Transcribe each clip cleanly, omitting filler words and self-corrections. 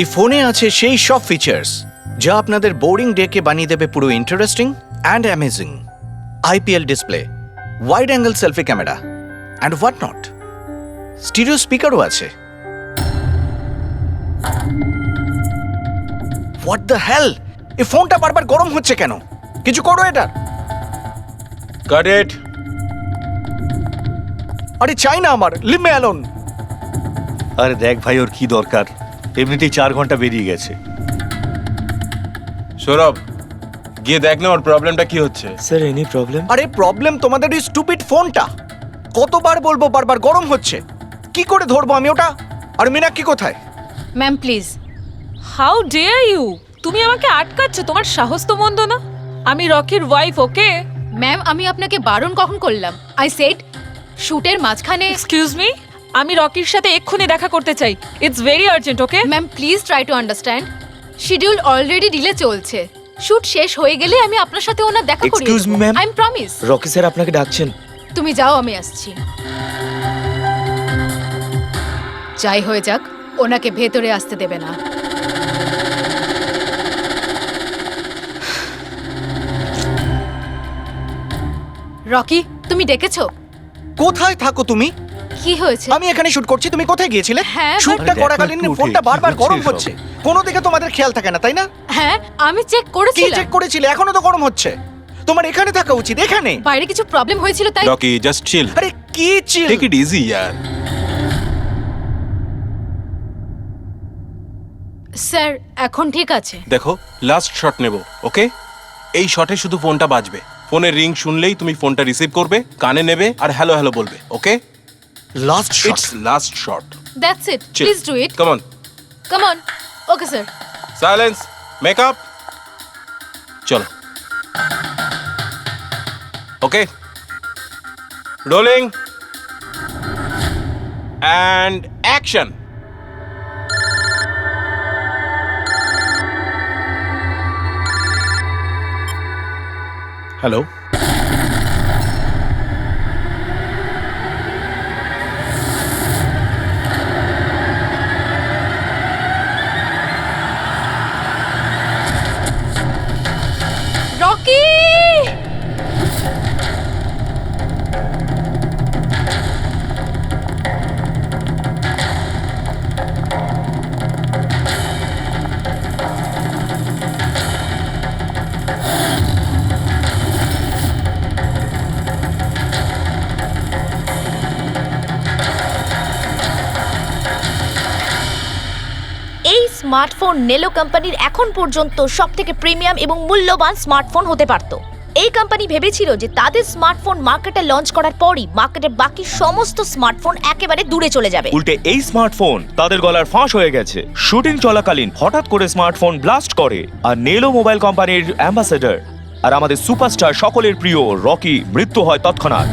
এই ফোনে আছে সেই সব ফিচার্স যা আপনাদের বোরিং ডেকে বানিয়ে দেবে পুরো interesting and amazing. IPL display, wide angle selfie camera and what not. Stereo স্পিকারও আছে। হোয়াট দ্য হেল, এই ফোনটা বারবার গরম হচ্ছে কেন? কিছু করো এটা। Got it. আরে চাই না আমার, লিভ মি অ্যালোন। আরে দেখ ভাই, ওর কি দরকার? এমনিতেই 4 ঘন্টা বেরিয়ে গেছে। সৌরভ, গিয়ে দেখ না ওর প্রবলেমটা কি হচ্ছে। Sir any problem? আরে প্রবলেম তোমাদের এই স্টুপিড ফোনটা। কতবার বলবো, বারবার গরম হচ্ছে। কি করে ধরবো আমি ওটা? আর মীনাক্ষী কোথায়? Ma'am please. How dare you! তুমি আমাকে আটকাচ্ছ? তোমার সাহস তো মন্দ না। আমি রকির ওয়াইফ, ওকে? ম্যাম আমি আপনাকে বারণ কখন করলাম? আই সেড শুটের মাঝখানে। এক্সকিউজ মি, আমি রকির সাথে এক্ষুনি দেখা করতে চাই। It's very urgent, okay? Ma'am please try to understand. Schedule already delay চলছে। শুট শেষ হয়ে গেলে আমি আপনার সাথে ওনার দেখা করিয়ে Excuse me, ma'am? I am promise. Rocky sir আপনাকে ডাকছেন। তুমি যাও, আমি আসছি। যাই হয়ে যাক, ওনাকে ভেতরে আসতে দেবে না। রকি, তুমি ডেকেছো? কোথায় থাকো তুমি? কি হয়েছে? আমি এখানে শুট করছি, তুমি কোথায় গিয়েছিলে? হ্যাঁ, শুটটা আরে করাকালীন দেখো একটু ফোনটা উঠে, বারবার কি গরম হচ্ছে হচ্ছে। কোনো দিকে তোমাদের খেয়াল থাকে না, তাই না? হ্যাঁ আমি চেক কি করেছিলাম। চেক করেছিলে? এখনো তো গরম হচ্ছে। তোমার এখানে থাকা উচিত, এখানে। বাইরে কিছু প্রবলেম হয়েছিল তাই। রকি, জাস্ট চিল, আরে কি চিল? টেক ইট ইজি ইয়ার। স্যার এখন ঠিক আছে। দেখো, লাস্ট শট নেব, ওকে? এই শটে শুধু ফোনটা বাজবে। ফোনের রিং শুনলেই তুমি ফোনটা রিসিভ করবে, কানে নেবে আর হ্যালো হ্যালো বলবে, okay? Last shot. It's last shot. That's it, Chill. Please do it. Come on, come on. Okay sir. Silence, makeup, চলো। Okay, rolling and action. Hello, Rocky! এই স্মার্টফোন নেলো কোম্পানির এখন পর্যন্ত সবথেকে প্রিমিয়াম এবং মূল্যবান স্মার্টফোন হতে পারত। এই কোম্পানি ভেবেছিল যে তাদের স্মার্টফোন মার্কেটে লঞ্চ করার পরই মার্কেটের বাকি সমস্ত স্মার্টফোন একেবারে দূরে চলে যাবে। উল্টে এই স্মার্টফোন তাদের গলার ফাঁস হয়ে গেছে। শুটিং চলাকালীন হঠাৎ করে স্মার্টফোন ব্লাস্ট করে আর নেলো মোবাইল কোম্পানির অ্যাম্বাসেডর আর আমাদের সুপারস্টার সকলের প্রিয় রকি মৃত্যু হয় তৎক্ষণাৎ।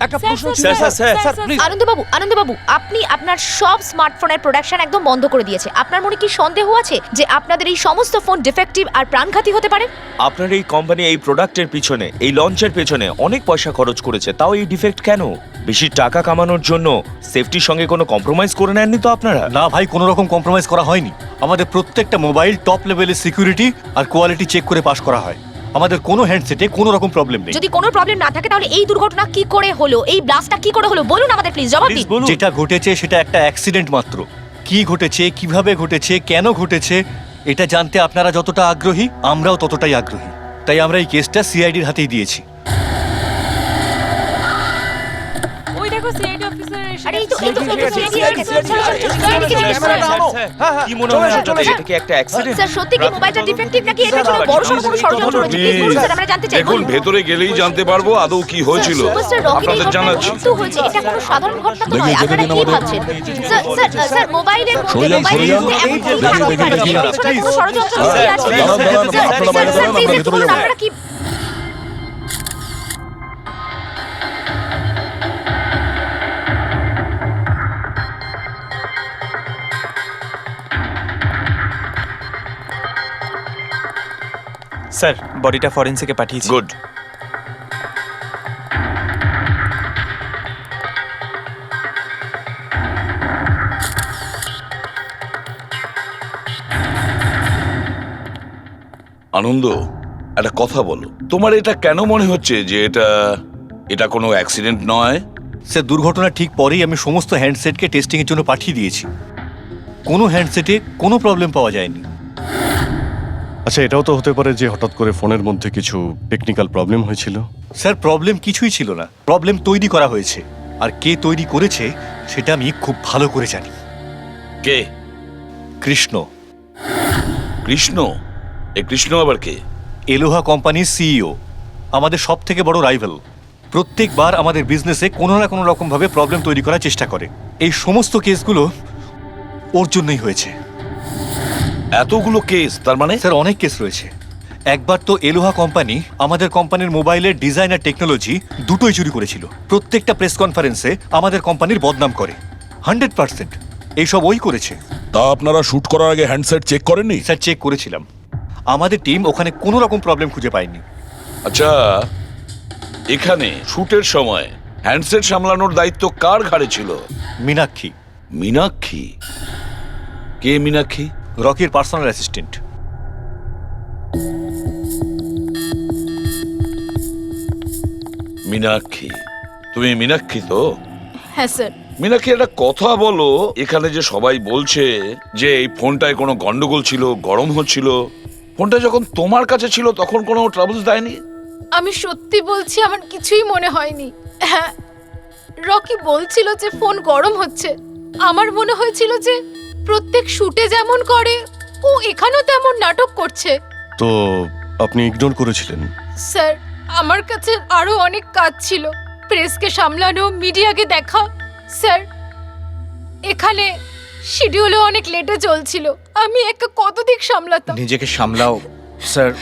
একটা প্রশ্ন ছিল, স্যার, প্লিজ। আনন্দবাবু, আপনি আপনার সব স্মার্টফোনের প্রোডাকশন একদম বন্ধ করে দিয়েছে। আপনার মনে কি সন্দেহ আছে যে আপনাদের এই সমস্ত ফোন ডিফেক্টিভ আর প্রাণঘাতী হতে পারে? আপনার এই কোম্পানি এই প্রোডাক্টের পিছনে, এই লঞ্চের পেছনে অনেক পয়সা খরচ করেছে, তাও এই ডিফেক্ট কেন? বেশি টাকা কামানোর জন্য সেফটির সঙ্গে কোনো কম্প্রোমাইজ করে নেননি তো আপনারা? না ভাই, কোনো রকম কম্প্রোমাইজ করা হয়নি। আমাদের প্রত্যেকটা মোবাইল টপ লেভেলের সিকিউরিটি আর কোয়ালিটি চেক করে পাস করা হয়। আমাদের কোনো হ্যান্ডসেটে কোনো রকম প্রবলেম নেই। যদি কোনো প্রবলেম না থাকে তাহলে এই দুর্ঘটনা কি করে হলো, এই ব্লাস্টটা কি করে হলো বলুন আমাদের, প্লিজ জবাব দিন। বলুন। যেটা ঘটেছে সেটা একটা অ্যাক্সিডেন্ট মাত্র। কি ঘটেছে, কিভাবে ঘটেছে, কেন ঘটেছে এটা জানতে আপনারা যতটা আগ্রহী আমরাও ততটাই আগ্রহী। তাই আমরা এই কেসটা সিআইডির হাতেই দিয়েছি। ওই দেখো সিআইডি অফিসার এসে আরে এই গেছে। তো কি মনে হয় আপনাদের, এটা কি একটা অ্যাক্সিডেন্ট? স্যার সত্যি কি মোবাইলটা ডিফেক্টিভ নাকি এটার জন্য বড়সড় কোনো ষড়যন্ত্র রয়েছে? প্লিজ বলুন স্যার, আমরা জানতে চাই। দেখুন, ভেতরে গেলেই জানতে পারবো আদৌ কি হয়েছিল। সুপারস্টার রকির এই আপনাদের ঘটনায় জানাচ্ছি। মৃত্যু হয়েছে, এটা কোনো সাধারণ ঘটনা তো নয়। আপনারা কি ভাবছেন? স্যার মোবাইলের মধ্যে এমন কি থাকতে পারে? পেছনে কোনো ষড়যন্ত্র লুকিয়ে আছে? স্যার প্লিজ একটু বলুন আপনারা কি। স্যার বডিটা ফরেনসিকে পাঠিয়েছি। গুড। আনন্দ, একটা কথা বলো, তোমার এটা কেন মনে হচ্ছে যে এটা কোনো অ্যাক্সিডেন্ট নয়? স্যার দুর্ঘটনা ঠিক পরেই আমি সমস্ত হ্যান্ডসেটকে টেস্টিংয়ের জন্য পাঠিয়ে দিয়েছি। কোনো হ্যান্ডসেটে কোনো প্রবলেম পাওয়া যায়নি। আচ্ছা, এটাও তো হতে পারে যে হঠাৎ করে ফোনের মধ্যে কিছু টেকনিক্যাল প্রবলেম হয়েছিল। স্যার প্রবলেম কিছুই ছিল না, প্রবলেম তৈরি করা হয়েছে। আর কে তৈরি করেছে সেটা আমি খুব ভালো করে জানি। কে? কৃষ্ণ। কৃষ্ণ? এই কৃষ্ণ আবার কে? এলোহা কোম্পানির সিইও, আমাদের সব থেকে বড় রাইভাল। প্রত্যেকবার আমাদের বিজনেসে কোনো না কোনো রকম ভাবে প্রবলেম তৈরি করার চেষ্টা করে। এই সমস্ত কেসগুলো ওর জন্যই হয়েছে। এতগুলো কেস? তার মানে স্যার অনেক কেস রয়েছে। একবার তো এলোহা কোম্পানি আমাদের কোম্পানির মোবাইলের ডিজাইন আর টেকনোলজি দুটোই চুরি করেছিল। প্রত্যেকটা প্রেস কনফারেন্সে আমাদের কোম্পানির বদনাম করে। 100% এইসব ওই করেছে। তা আপনারা শুট করার আগে হ্যান্ডসেট চেক করেননি? স্যার চেক করেছিলাম, আমাদের টিম ওখানে কোনো রকম প্রবলেম খুঁজে পায়নি। আচ্ছা, এখানে শুটের সময় হ্যান্ডসেট সামলানোর দায়িত্ব কার ঘাড়ে ছিল? মীনাক্ষী। মীনাক্ষী? কে মীনাক্ষী? রকির পার্সোনাল অ্যাসিস্ট্যান্ট। মীনাক্ষী? তুমি মীনাক্ষী তো? হ্যাঁ স্যার। মীনাক্ষী, একটা কথা বলো, এখানে যে সবাই বলছে যে এই ফোনটায় কোনো গন্ডগোল ছিল, গরম হচ্ছিল, ফোনটা যখন তোমার কাছে ছিল তখন কোনো ট্রাবলস দেয়নি? আমি সত্যি বলছি, আমার কিছুই মনে হয়নি। হ্যাঁ, রকি বলছিল যে ফোন গরম হচ্ছে। আমার মনে হয়েছিল যে প্রত্যেক শুটে যেমন করে ও এখানেও তেমন নাটক করছে। তো আপনি ইগনোর করেছিলেন? স্যার, আমার কাছে আরো অনেক কাজ ছিল, প্রেসকে সামলানো, মিডিয়াকে দেখা। স্যার, এখানে শিডিউলও অনেক লেটে চলছিল, আমি একা কত দিক সামলাতাম। নিজেকে সামলাও স্যার।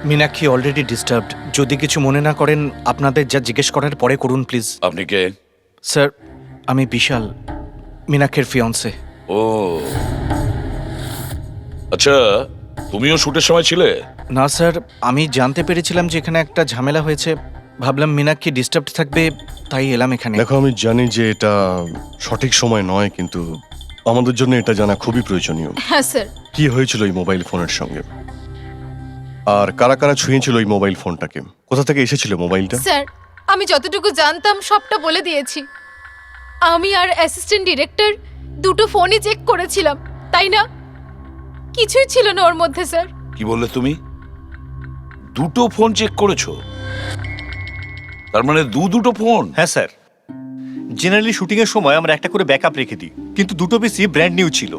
Meenakshi already disturbed. যদি কিছু মনে না করেন, আপনাদের যা জিজ্ঞেস করার পরে করুন প্লিজ। আপনি কে? স্যার, আমি বিশাল, মীনাক্ষীর ফিয়ন্সে। ও আচ্ছা, তুমিও শুটের সময় ছিলে? না স্যার, আমি জানতে পেরেছিলাম যে এখানে একটা ঝামেলা হয়েছে। ভাবলাম মীনাক্ষী ডিস্টার্ব থাকবে, তাই এলাম এখানে। দেখো, আমি জানি যে এটা সঠিক সময় নয়, কিন্তু আমাদের জন্য এটা জানা খুবই প্রয়োজনীয়। হ্যাঁ স্যার। কি হয়েছিল এই মোবাইল ফোনের সঙ্গে, আর কারা কারা ছুঁয়েছিল এই মোবাইল ফোনটাকে, কোথা থেকে এসেছিল মোবাইলটা? স্যার, আমি যতটুকু জানতাম সবটা বলে দিয়েছি। আমি আর অ্যাসিস্ট্যান্ট ডিরেক্টর দুটো ফোনই চেক করেছিলাম, তাই না? কিছুই ছিল না ওর মধ্যে স্যার। কি বললে তুমি? দুটো ফোন চেক করেছো? তার মানে দুটো ফোন? হ্যাঁ স্যার, জেনারেলি শুটিং এর সময় আমরা একটা করে ব্যাকআপ রেখে দিই, কিন্তু দুটো পিসি ব্র্যান্ড নিউ ছিল,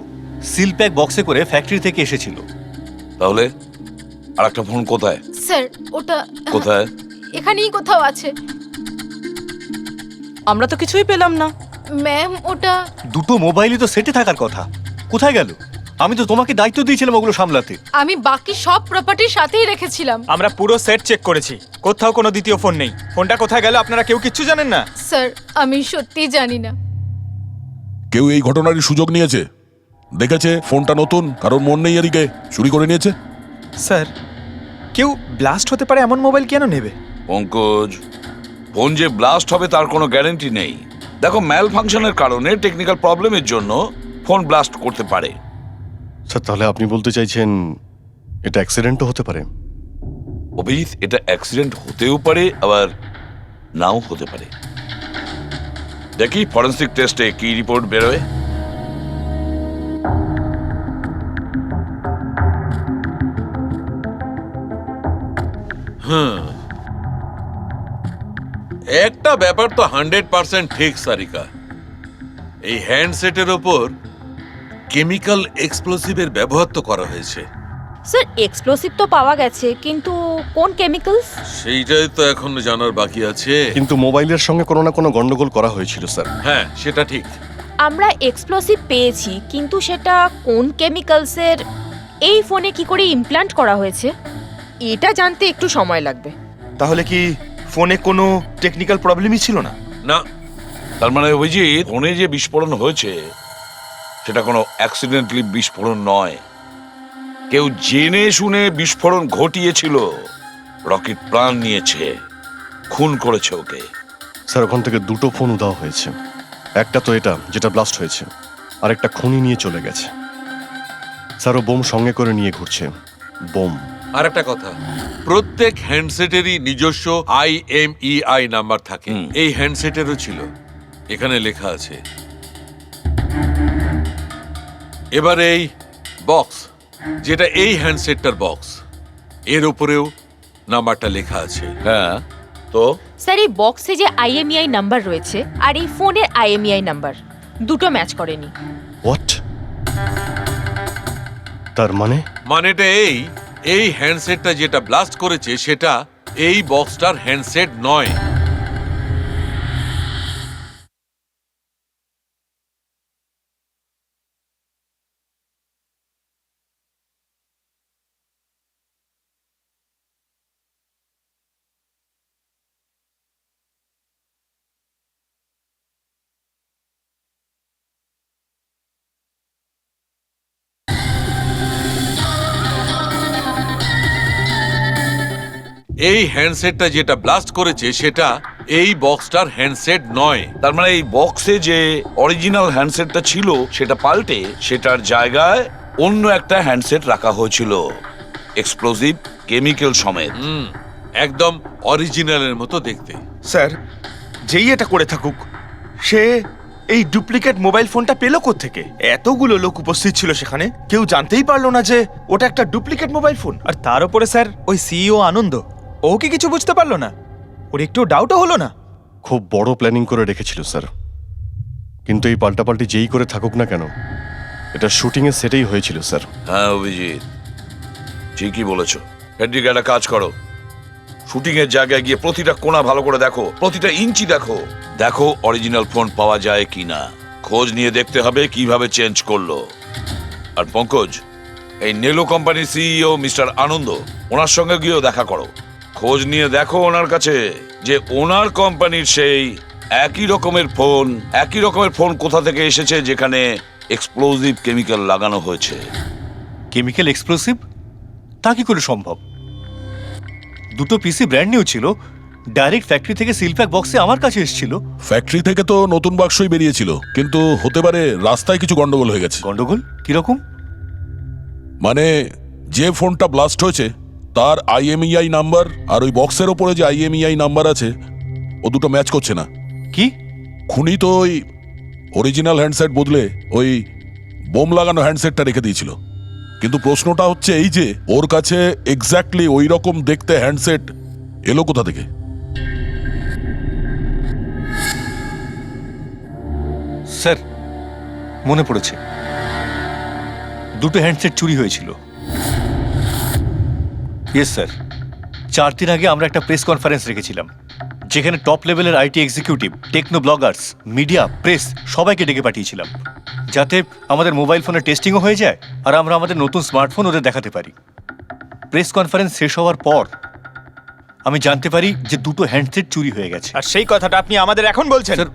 সিল প্যাক বক্সে করে ফ্যাক্টরি থেকে এসেছিল। তাহলে আর একটা ফোন কোথায়? স্যার, ওটা কোথায়? এখানেই কোথাও আছে। আমরা তো কিছুই পেলাম না। ম্যাম, ওটা দুটো মোবাইলই তো সেটে থাকার কথা, কোথায় গেল? আমি তো তোমাকে দায়িত্ব দিয়েছিলাম ওগুলো সামলাতে। আমি বাকি সব প্রপার্টির সাথেই রেখেছিলাম। আমরা পুরো সেট চেক করেছি, কোথাও কোনো দ্বিতীয় ফোন নেই। ফোনটা কোথায় গেল আপনারা কেউ কিচ্ছু জানেন না? স্যার, আমি সত্যিই জানি না। কেউ এই ঘটনারই সুযোগ নিয়েছে? দেখেছে ফোনটা নতুন, কারোর মন নেই এদিকে, চুরি করে নিয়েছে? স্যার, কেউ ব্লাস্ট হতে পারে এমন মোবাইল কেন নেবে? পঙ্কজ, ফোন যে ব্লাস্ট হবে তার কোনো গ্যারান্টি নেই। দেখো, ম্যাল ফাংশনের কারণে, টেকনিক্যাল প্রবলেমের জন্য ফোন ব্লাস্ট করতে পারে। স্যার, তাহলে আপনি বলতে চাইছেন এটা অ্যাক্সিডেন্টও হতে পারে? অভিজিৎ, এটা অ্যাক্সিডেন্ট হতেও পারে, আবার নাও হতে পারে। দেখি ফরেন্সিক টেস্টে কি রিপোর্ট বেরোয়। একটা ব্যাপার তো 100% ঠিক সারিকা, এই হ্যান্ডসেটের ওপর কেমিক্যাল এক্সপ্লোসিভের ব্যবহার তো করা হয়েছে। স্যার, এক্সপ্লোসিভ তো পাওয়া গেছে, কিন্তু কোন কেমিক্যালস সেইটাই তো এখন জানার বাকি আছে। কিন্তু মোবাইলের সঙ্গে কোনো না কোনো গন্ডগোল করা হয়েছিল স্যার। হ্যাঁ, সেটা ঠিক। আমরা এক্সপ্লোসিভ পেয়েছি, কিন্তু সেটা কোন কেমিক্যালসের, এই ফোনে কি করে ইমপ্ল্যান্ট করা হয়েছে, এটা জানতে একটু সময় লাগবে। তাহলে কি ফোনে কোনো টেকনিক্যাল প্রবলেমই ছিল না? না। তার মানে অভিজিৎ, ফোনে যে বিস্ফোরণ হয়েছে সেটা কোনো অ্যাক্সিডেন্টালি বিস্ফোরণ নয়। কেউ জেনে শুনে বিস্ফোরণ ঘটিয়েছিল, রকির প্রাণ নিয়েছে, খুন করেছে ওকে। স্যার, ওখান থেকে দুটো ফোন উধাও হয়েছে। একটা তো এটা যেটা ব্লাস্ট হয়েছে, আর একটা খুনি নিয়ে চলে গেছে। স্যার, ও বোম সঙ্গে করে নিয়ে ঘুরছে। বোম আর একটা কথা, প্রত্যেক হ্যান্ডসেটেরই নিজস্ব IMEI নাম্বার থাকে। এই হ্যান্ডসেটেরও ছিল, এখানে লেখা আছে। এবার এই বক্স, যেটা এই হ্যান্ডসেটটার বক্স, এর উপরেও নাম্বারটা লেখা আছে। হ্যাঁ, তো স্যার এই বক্সে যে IMEI নাম্বার রয়েছে আর এই ফোনের IMEI নাম্বার দুটো ম্যাচ করেনি। হোয়াট? তার মানে মানেটা এই হ্যান্ডসেটটা যেটা ব্লাস্ট করেছে সেটা এই বক্সটার হ্যান্ডসেট নয়। এই হ্যান্ডসেটটা যেটা ব্লাস্ট করেছে সেটা এই বক্সটার হ্যান্ডসেট নয়। তার মানে এই বক্সে যে অরিজিনাল হ্যান্ডসেটটা ছিল সেটা পাল্টে সেটার জায়গায় অন্য একটা হ্যান্ডসেট রাখা হয়েছিল, এক্সপ্লোসিভ কেমিক্যাল সমেত। একদম অরিজিনালের মতো দেখতে। স্যার, যেই এটা করে থাকুক সে এই ডুপ্লিকেট মোবাইল ফোনটা পেলো কোত্থেকে? এতগুলো লোক উপস্থিত ছিল সেখানে, কেউ জানতেই পারলো না যে ওটা একটা ডুপ্লিকেট মোবাইল ফোন। আর তার উপরে স্যার ওই সিইও আনন্দ, ও কি কিছু বুঝতে পারলো না? ওর একটু ডাউটও হলো না? খুব বড় প্ল্যানিং করে রেখেছিল স্যার, কিন্তু এই পাল্টাপাল্টি যেই করে থাকুক না কেন, এটা শুটিং এর সেটেই হয়েছিল স্যার। হ্যাঁ অভিজিৎ, ঠিকই বলেছ। হেড্রিক, একটা কাজ করো, শুটিং এর জায়গায় গিয়ে প্রতিটা কোণা ভালো করে দেখো, প্রতিটা ইঞ্চি দেখো, দেখো অরিজিনাল ফোন পাওয়া যায় কিনা। খোঁজ নিয়ে দেখতে হবে কিভাবে চেঞ্জ করলো। আর পঙ্কজ, এই নেলো কোম্পানির সিইও মিস্টার আনন্দ, ওনার সঙ্গে গিয়েও দেখা করো, খোঁজ নিয়ে দেখো ওনার কাছে যে ওনার কোম্পানির সেই একই রকমের ফোন কোথা থেকে এসেছে যেখানে এক্সপ্লোসিভ কেমিক্যাল লাগানো হয়েছে। Chemical explosive? তা কি করে সম্ভব? দুটো পিসি ব্র্যান্ড নিউ ছিল, ডাইরেক্ট ফ্যাক্টরি থেকে সিলপ্যাক বক্সে আমার কাছে এসেছিল। ফ্যাক্টরি থেকে তো নতুন বাক্সই বেরিয়েছিল, কিন্তু হতে পারে রাস্তায় কিছু গন্ডগোল হয়ে গেছে। গন্ডগোল কিরকম? মানে যে ফোনটা ব্লাস্ট হয়েছে তার IMEI নাম্বার আর ওই বক্সের ওপরে যে IMEI নাম্বার আছে ও দুটো ম্যাচ করছে না। কি? খুনি তো ওই অরিজিনাল হ্যান্ডসেট বদলে ওই বোম লাগানো হ্যান্ডসেটটা রেখে দিয়েছিল, কিন্তু প্রশ্নটা হচ্ছে এই যে ওর কাছে এক্স্যাক্টলি ওই রকম দেখতে হ্যান্ডসেট এলো কোথা থেকে? স্যার, মনে পড়েছে, দুটো হ্যান্ডসেট চুরি হয়েছিল। ইয়েস স্যার, 4 দিন আগে আমরা একটা প্রেস কনফারেন্স রেখেছিলাম, যেখানে টপ লেভেলের IT executive, techno bloggers, media, press সবাইকে ডেকে পাঠিয়েছিলাম, যাতে আমাদের মোবাইল ফোনের টেস্টিংও হয়ে যায় আর আমরা আমাদের নতুন স্মার্টফোন ওদের দেখাতে পারি। প্রেস কনফারেন্স শেষ হওয়ার পর আমি জানতে পারি যে দুটো হ্যান্ডসেট চুরি হয়ে গেছে। আর সেই কথাটা আপনি আমাদের এখন বলছেন? স্যার,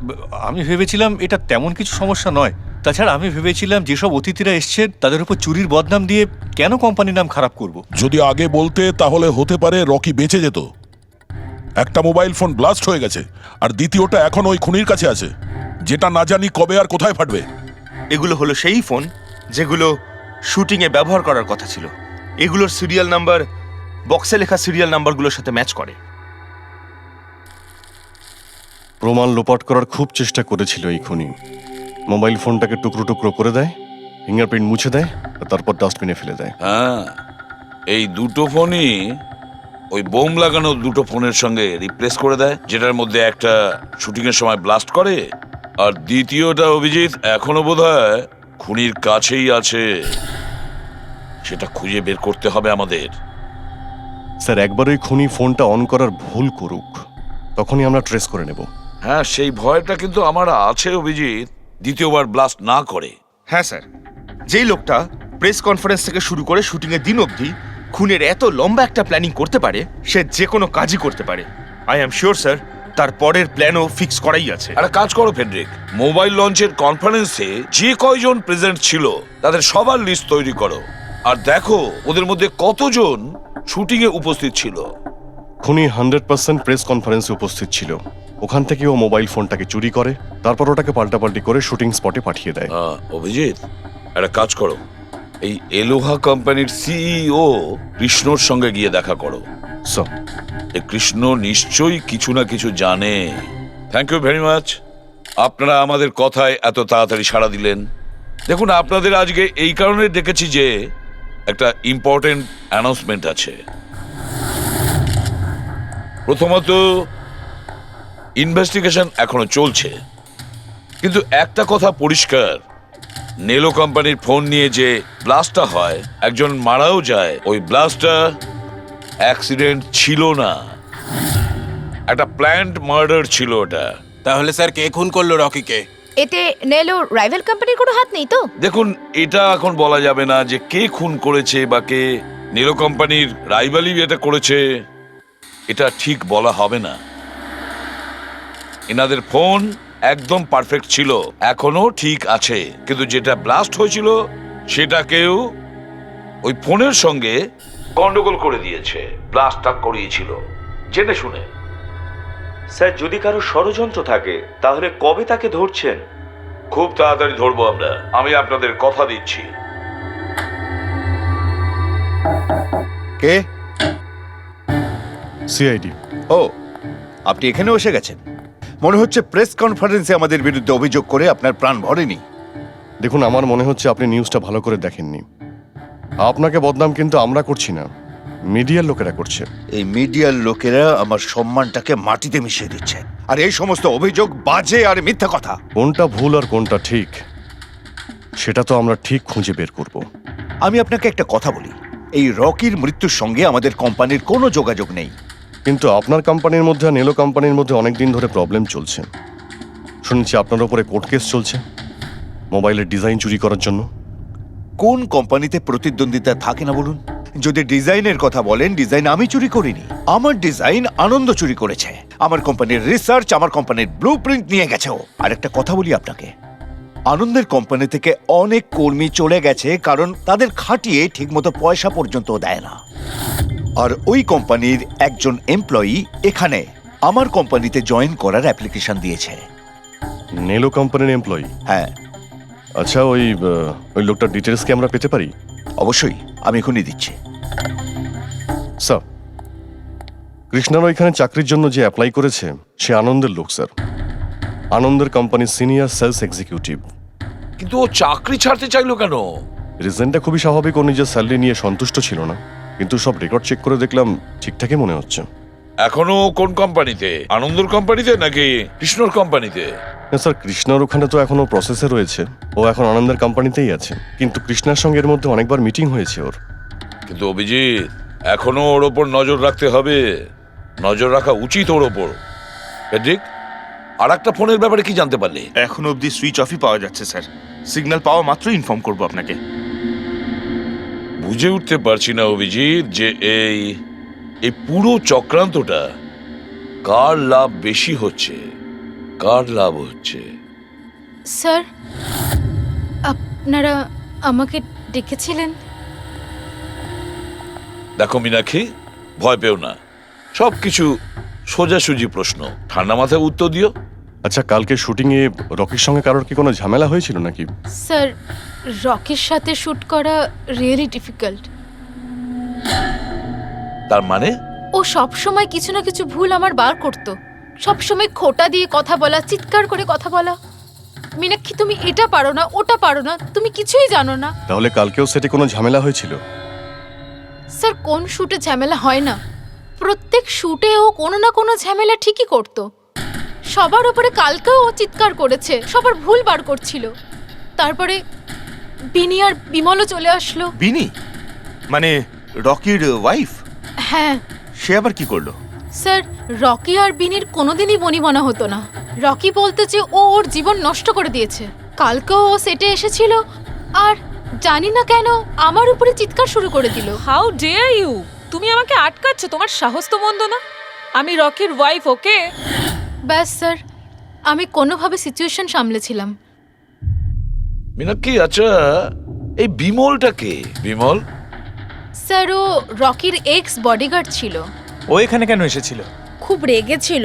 আমি ভেবেছিলাম এটা তেমন কিছু সমস্যা নয়। তাছাড়া আমি ভেবেছিলাম যেসব অতিথিরা এসছে তাদের উপর চুরির বদনাম দিয়ে কেন কোম্পানির নাম খারাপ করব। যদি আগে বলতে তাহলে হতে পারে রকি বেঁচে যেত। একটা মোবাইল ফোন ব্লাস্ট হয়ে গেছে আর দ্বিতীয়টা এখন ওই খুনির কাছে আছে, যেটা না জানি কবে আর কোথায় ফাটবে। এগুলো হলো সেই ফোন যেগুলো শুটিংয়ে ব্যবহার করার কথা ছিল। এগুলোর সিরিয়াল নাম্বার বক্সে লেখা সিরিয়াল নাম্বারগুলোর সাথে ম্যাচ করে। প্রমাণ লোপাট করার খুব চেষ্টা করেছিল এই খুনি। মোবাইল ফোনটাকে টুকরো টুকরো করে দেয়, ফিঙ্গারপ্রিন্ট মুছে দেয়, আর তারপর ডাস্টবিনে ফেলে দেয়। হ্যাঁ, এই দুটো ফোনই ওই বোম লাগানো দুটো ফোনের সঙ্গে রিপ্লেস করে দেয়, যেটার মধ্যে একটা শুটিং এর সময় ব্লাস্ট করে আর দ্বিতীয়টা অভিজিৎ এখনো বোধহয় খুনির কাছেই আছে। সেটা খুঁজে বের করতে হবে আমাদের। স্যার, একবার ওই খুনি ফোনটা অন করার ভুল করুক, তখনই আমরা ট্রেস করে নেব। হ্যাঁ, সেই ভয়টা কিন্তু আমার আছে অভিজিৎ, দ্বিতীয়বার ব্লাস্ট না করে। হ্যাঁ স্যার, যেই লোকটা প্রেস কনফারেন্স থেকে শুরু করে শুটিংয়ের দিন অবধি খুনের এত লম্বা একটা প্ল্যানিং করতে পারে, সে যে কোনো কাজই করতে পারে। আই এম শিওর স্যার, তার পরের প্ল্যানও ফিক্স করাই আছে। একটা কাজ করো ফেডরিক, মোবাইল লঞ্চের কনফারেন্সে যে কয়জন প্রেজেন্ট ছিল তাদের সবার লিস্ট তৈরি করো আর দেখো ওদের মধ্যে কতজন শুটিং এ উপস্থিত ছিল। খুনি 100% প্রেস কনফারেন্সে উপস্থিত ছিল। ওখান থেকে ও মোবাইল ফোনটাকে চুরি করে, তারপর ওটাকে পাল্টাপাল্টি করে শুটিং স্পটে পাঠিয়ে দেয়। অভিজিৎ, একটা কাজ করো, এই এলোহা কোম্পানির সিইও কৃষ্ণর সঙ্গে গিয়ে দেখা করো। স্যার। এই কৃষ্ণ নিশ্চয়ই কিছু না কিছু জানে। থ্যাংক ইউ ভেরি মাচ, আপনারা আমাদের কথায় এত তাড়াতাড়ি সাড়া দিলেন। দেখুন, আপনাদের আজকে এই কারণে ডেকেছি যে একটা ইম্পর্টেন্ট অ্যানাউন্সমেন্ট আছে। প্রথমত, ইনভেস্টিগেশন এখনো চলছে, কিন্তু একটা কথা পরিষ্কার, নেলো কোম্পানির ফোন নিয়ে যে ব্লাস্টটা হয়, একজন মারাও যায়, ওই ব্লাস্টটা অ্যাক্সিডেন্ট ছিল না, একটা প্ল্যান্ড মার্ডার ছিল ওটা। তাহলে স্যার কে খুন করলো রকিকে? এতে নেলো রাইভাল কোম্পানির কোনো হাত নেই তো? দেখুন, এটা এখন বলা যাবে না যে কে খুন করেছে বা কে নেলো কোম্পানির রাইভালি এটা করেছে, এটা ঠিক বলা হবে না। এনাদের ফোন একদম পারফেক্ট ছিল, এখনো ঠিক আছে, কিন্তু যেটা ব্লাস্ট হয়েছিল সেটাকেও ওই ফোনের সঙ্গে গন্ডগোল করে দিয়েছে, ব্লাস্টটা করিয়েছিল জেনে শুনে। স্যার, যদি কারো ষড়যন্ত্র থাকে তাহলে কবে তাকে ধরছেন? খুব তাড়াতাড়ি ধরবো আমরা, আমি আপনাদের কথা দিচ্ছি। কে? সিআইডি। ও, আপনি এখানেও এসে গেছেন। মনে হচ্ছে প্রেস কনফারেন্সে আমাদের বিরুদ্ধে অভিযোগ করে আপনার প্রাণ ভরেনি। দেখুন, আমার মনে হচ্ছে আপনি নিউজটা ভালো করে দেখেননি। আপনাকে বদনাম কিন্তু আমরা করছি না, মিডিয়ার লোকেরা করছে। এই মিডিয়ার লোকেরা আমার সম্মানটাকে মাটিতে মিশিয়ে দিচ্ছে, আর এই সমস্ত অভিযোগ বাজে আর মিথ্যা কথা। কোনটা ভুল আর কোনটা ঠিক সেটা তো আমরা ঠিক খুঁজে বের করব। আমি আপনাকে একটা কথা বলি, এই রকির মৃত্যুর সঙ্গে আমাদের কোম্পানির কোনো যোগাযোগ নেই। কিন্তু আপনার কোম্পানির মধ্যে আর নেলো কোম্পানির মধ্যে অনেক দিন ধরে প্রবলেম চলছে। শুনছি আপনার উপরে কোর্ট কেস চলছে মোবাইলের ডিজাইন চুরি করার জন্য। কোন কোম্পানিতে প্রতিদ্বন্দ্বিতা থাকে না বলুন? যদি ডিজাইনের কথা বলেন, ডিজাইন আমি চুরি করিনি, আমার ডিজাইন আনন্দ চুরি করেছে। আমার কোম্পানির রিসার্চ, আমার কোম্পানির ব্লুপ্রিন্ট নিয়ে গেছে ও। আর একটা কথা বলি আপনাকে, আনন্দের কোম্পানি থেকে অনেক কর্মী চলে গেছে কারণ তাদের খাটিয়ে ঠিকমতো পয়সা পর্যন্ত দেয় না। আর ওই কোম্পানির একজন এমপ্লয়ি এখানে আমার কোম্পানিতে জয়েন করার অ্যাপ্লিকেশন দিয়েছে। নেলো কোম্পানির এমপ্লয়ি? হ্যাঁ। আচ্ছা, ওই লোকটার ডিটেলস কি আমরা পেতে পারি? অবশ্যই, আমি এখনই দিচ্ছি। স্যার, কৃষ্ণার ওইখানে চাকরির জন্য যে অ্যাপ্লাই করেছে সে আনন্দের লোক স্যার, আনন্দের কোম্পানির সিনিয়র সেলস এক্সিকিউটিভ। কিন্তু ও চাকরি ছাড়তে চাইলো কেন? রিজনটা খুবই স্বাভাবিক, ও নিজের স্যালারি নিয়ে সন্তুষ্ট ছিল না, কিন্তু সব রেকর্ড চেক করে দেখলাম ঠিকঠাকই মনে হচ্ছে। এখনো কোন কোম্পানিতে? আনন্দর কোম্পানিতে নাকি কৃষ্ণর কোম্পানিতে? না স্যার, কৃষ্ণার ওখানে তো এখনো প্রসেসে রয়েছে, ও এখন আনন্দের কোম্পানিতেই আছে, কিন্তু কৃষ্ণার সঙ্গে এর মধ্যে অনেকবার মিটিং হয়েছে ওর। কিন্তু অভিজিৎ, এখনো ওর ওপর নজর রাখতে হবে, নজর রাখা উচিত ওর ওপর। ঠিক। আর একটা ফোনের ব্যাপারে কি জানতে পারলে? এখনো অবধি সুইচ অফই পাওয়া যাচ্ছে স্যার, সিগন্যাল পাওয়া মাত্রই ইনফর্ম করব আপনাকে। বুঝে উঠতে পারছি না অভিজিৎ যে এই পুরো চক্রান্তটা কার লাভ বেশি হচ্ছে, কার লাভ হচ্ছে। স্যার, আপনারা আমাকে ডেকেছিলেন? দেখো মীনাক্ষী, ভয় পেও না, সবকিছু সোজাসুজি প্রশ্ন, ঠান্ডা মাথায় উত্তর দিও। আচ্ছা, কালকে শুটিংয়ে রকির সঙ্গে কারোর কি কোনো ঝামেলা হয়েছিল নাকি? স্যার, রকির সাথে শুট করা রিয়েলি ডিফিকাল্ট। তার মানে? ও সব সময় কিছু না কিছু ভুল আমার বার করতো, সব সময় খোটা দিয়ে কথা বলা, চিৎকার করে কথা বলা। মীনাক্ষী, তুমি এটা পারো না, ওটা পারো না, তুমি কিছুই জানো না। তাহলে কালকেও সেটে কোনো ঝামেলা হয়েছিল? স্যার, কোন শুটে ঝামেলা হয় না? প্রত্যেক শুটে ও কোনো না কোনো ঝামেলা ঠিকই করতো। সবার উপরে কালকেও ও চিৎকার করেছে, সবার ভুল বার করছিল। তারপরে বিনি আর বিমলও চলে আসলো। বিনি মানে রকির ওয়াইফ? হ্যাঁ। সে আবার কি করলো? স্যার, রকি আর বিনির কোনোদিনই বনিবনা হতো না। রকি বলতো যে ও ওর জীবন নষ্ট করে দিয়েছে। কালকেও ও সেটে এসেছিল আর জানি না কেন আমার উপরে চিৎকার শুরু করে দিল। How dare you! তুমি আমাকে আটকাচ্ছ, তোমার সাহস তো মন্দ না। আমি রকির ওয়াইফ, ওকে? ব্যাস স্যার, আমি কোনোভাবে সিচুয়েশন সামলেছিলাম। মীনাক্ষী, আচ্ছা এই বিমলটা কে? বিমল? স্যার, ও রকির এক্স বডিগার্ড ছিল। ও এখানে কেন এসেছিল? খুব রেগেছিল।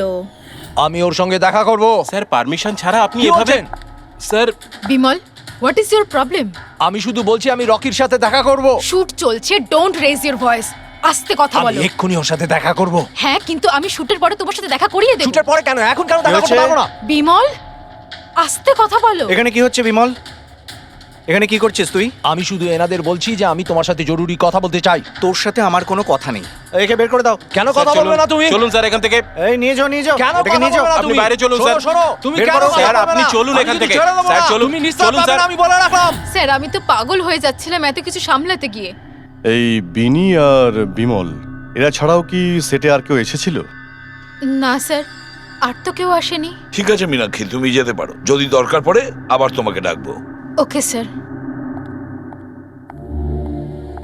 আমি ওর সঙ্গে দেখা করব। স্যার, পারমিশন ছাড়া আপনি এভাবে? Sir, Bimal, what is your problem? আমি শুধু বলছি আমি রকির সাথে দেখা করব। শুট চলছে, ডোন্ট রেজ ইউর ভয়েস। আস্তে কথা আমি বলো। এক্ষুনি ওর সাথে দেখা করব। হ্যাঁ, কিন্তু আমি শুটের পরে তোমার সাথে দেখা করিয়ে দেব। শুটের পরে কেন? এখন কেন দেখা করতে পারবো না? বিমল, আস্তে কথা বলো। এখানে কি হচ্ছে বিমল? এখানে কি করছিস তুই? আমি শুধু এনাদের বলছি যে আমি তোমার সাথে জরুরি কথা বলতে চাই। তোর সাথে আমার কোনো কথা নেই। একে বের করে দাও। কেন কথা বলবে না তুমি? চলুন স্যার এখান থেকে। এই নিয়ে যাও, নিয়ে যাও। কেন এটাকে নিয়ে যাও। আপনি বাইরে চলুন স্যার। তুমি বের কেন করো, কথা স্যার, বলবে আপনি না? চলুন আমি এখান কিন্তু থেকে। ছেড়ে দেবো স্যার, না। চলুন। তুমি নিস্তার চলুন, পাবে স্যার। না, আমি বলে রাখলাম। স্যার, আমি তো পাগল হয়ে যাচ্ছিলাম এত কিছু সামলাতে গিয়ে। এই বিনি আর বিমল এরা ছাড়াও কি সেটে আর কেউ এসেছিল? না স্যার, আর তো কেউ আসেনি। ঠিক আছে মীনাক্ষী, তুমি যেতে পারো। যদি দরকার পড়ে আবার তোমাকে ডাকবো। Okay sir.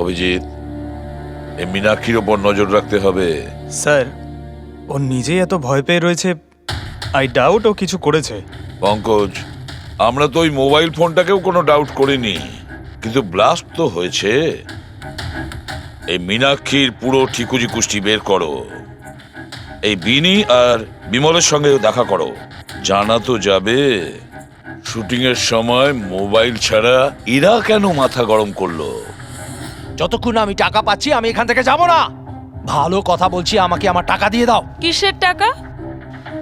অভিজিৎ, এই মীনাক্ষীর ওপর নজর রাখতে হবে। স্যার, ও নিজেই এত ভয় পেয়ে রয়েছে, আই ডাউট ও কিছু করেছে। পঙ্কজ, আমরা তো ওই মোবাইল ফোনটাকেও কোনো ডাউট করিনি, কিন্তু ব্লাস্ট তো হয়েছে। এই মীনাক্ষীর পুরো ঠিকুজি কুষ্টি বের করো। এই বিনি আর বিমলের সঙ্গে দেখা করো। জানা তো যাবে শুটিং এর সময় মোবাইল ছাড়া এরা কেন মাথা গরম করলো। যতক্ষণ আমি টাকা পাচ্ছি আমি এখান থেকে যাব না। ভালো কথা বলছি, আমাকে আমার টাকা দিয়ে দাও। কিসের টাকা?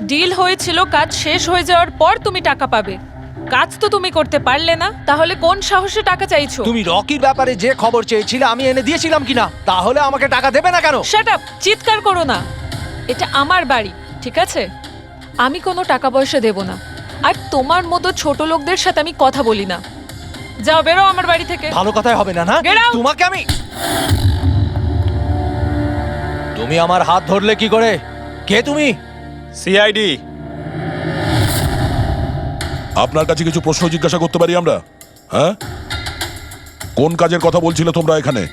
ডিল হয়েছিল কাজ শেষ হয়ে যাওয়ার পর তুমি টাকা পাবে। কাজ তো তুমি করতে পারলে না, তাহলে কোন সাহসে টাকা চাইছো? তুমি রকির ব্যাপারে যে খবর চেয়েছিলে আমি এনে দিয়েছিলাম কিনা? তাহলে আমাকে টাকা দেবে না কেন? শাট আপ, চিৎকার করো না। এটা আমার বাড়ি, ঠিক আছে? আমি কোনো টাকা পয়সা দেব না, আর তোমার মতো ছোট লোকদের সাথে আমি কথা বলি না। যাও, বেরো আমার বাড়ি থেকে। ভালো কথাই হবে না, না? Get out! তোমাকে আমি তুমি আমার হাত ধরলে কি করে? কে তুমি? সিআইডি। আপনার কাছে কিছু প্রশ্ন জিজ্ঞাসা করতে পারি আমরা? হ্যাঁ, কোন কাজের কথা বলছিলে তোমরা এখানে?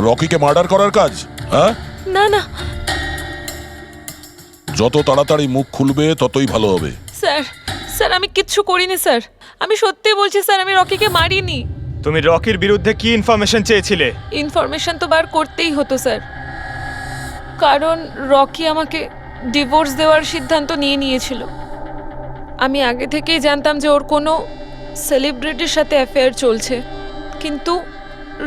রকিকে মার্ডার করার কাজ? হ্যাঁ, না না যত তাড়াতাড়ি মুখ খুলবে ততই ভালো হবে। স্যার, স্যার আমি কিচ্ছু করিনি স্যার। আমি সত্যি বলছি স্যার, আমি রকিকে মারিনি। তুমি রকির বিরুদ্ধে কি ইনফরমেশন চেয়েছিলে? ইনফরমেশন তো বার করতেই হতো স্যার, কারণ রকি আমাকে ডিভোর্স দেওয়ার সিদ্ধান্ত নিয়েছিল। আমি আগে থেকেই জানতাম যে ওর কোনো সেলিব্রিটির সাথে অ্যাফেয়ার চলছে, কিন্তু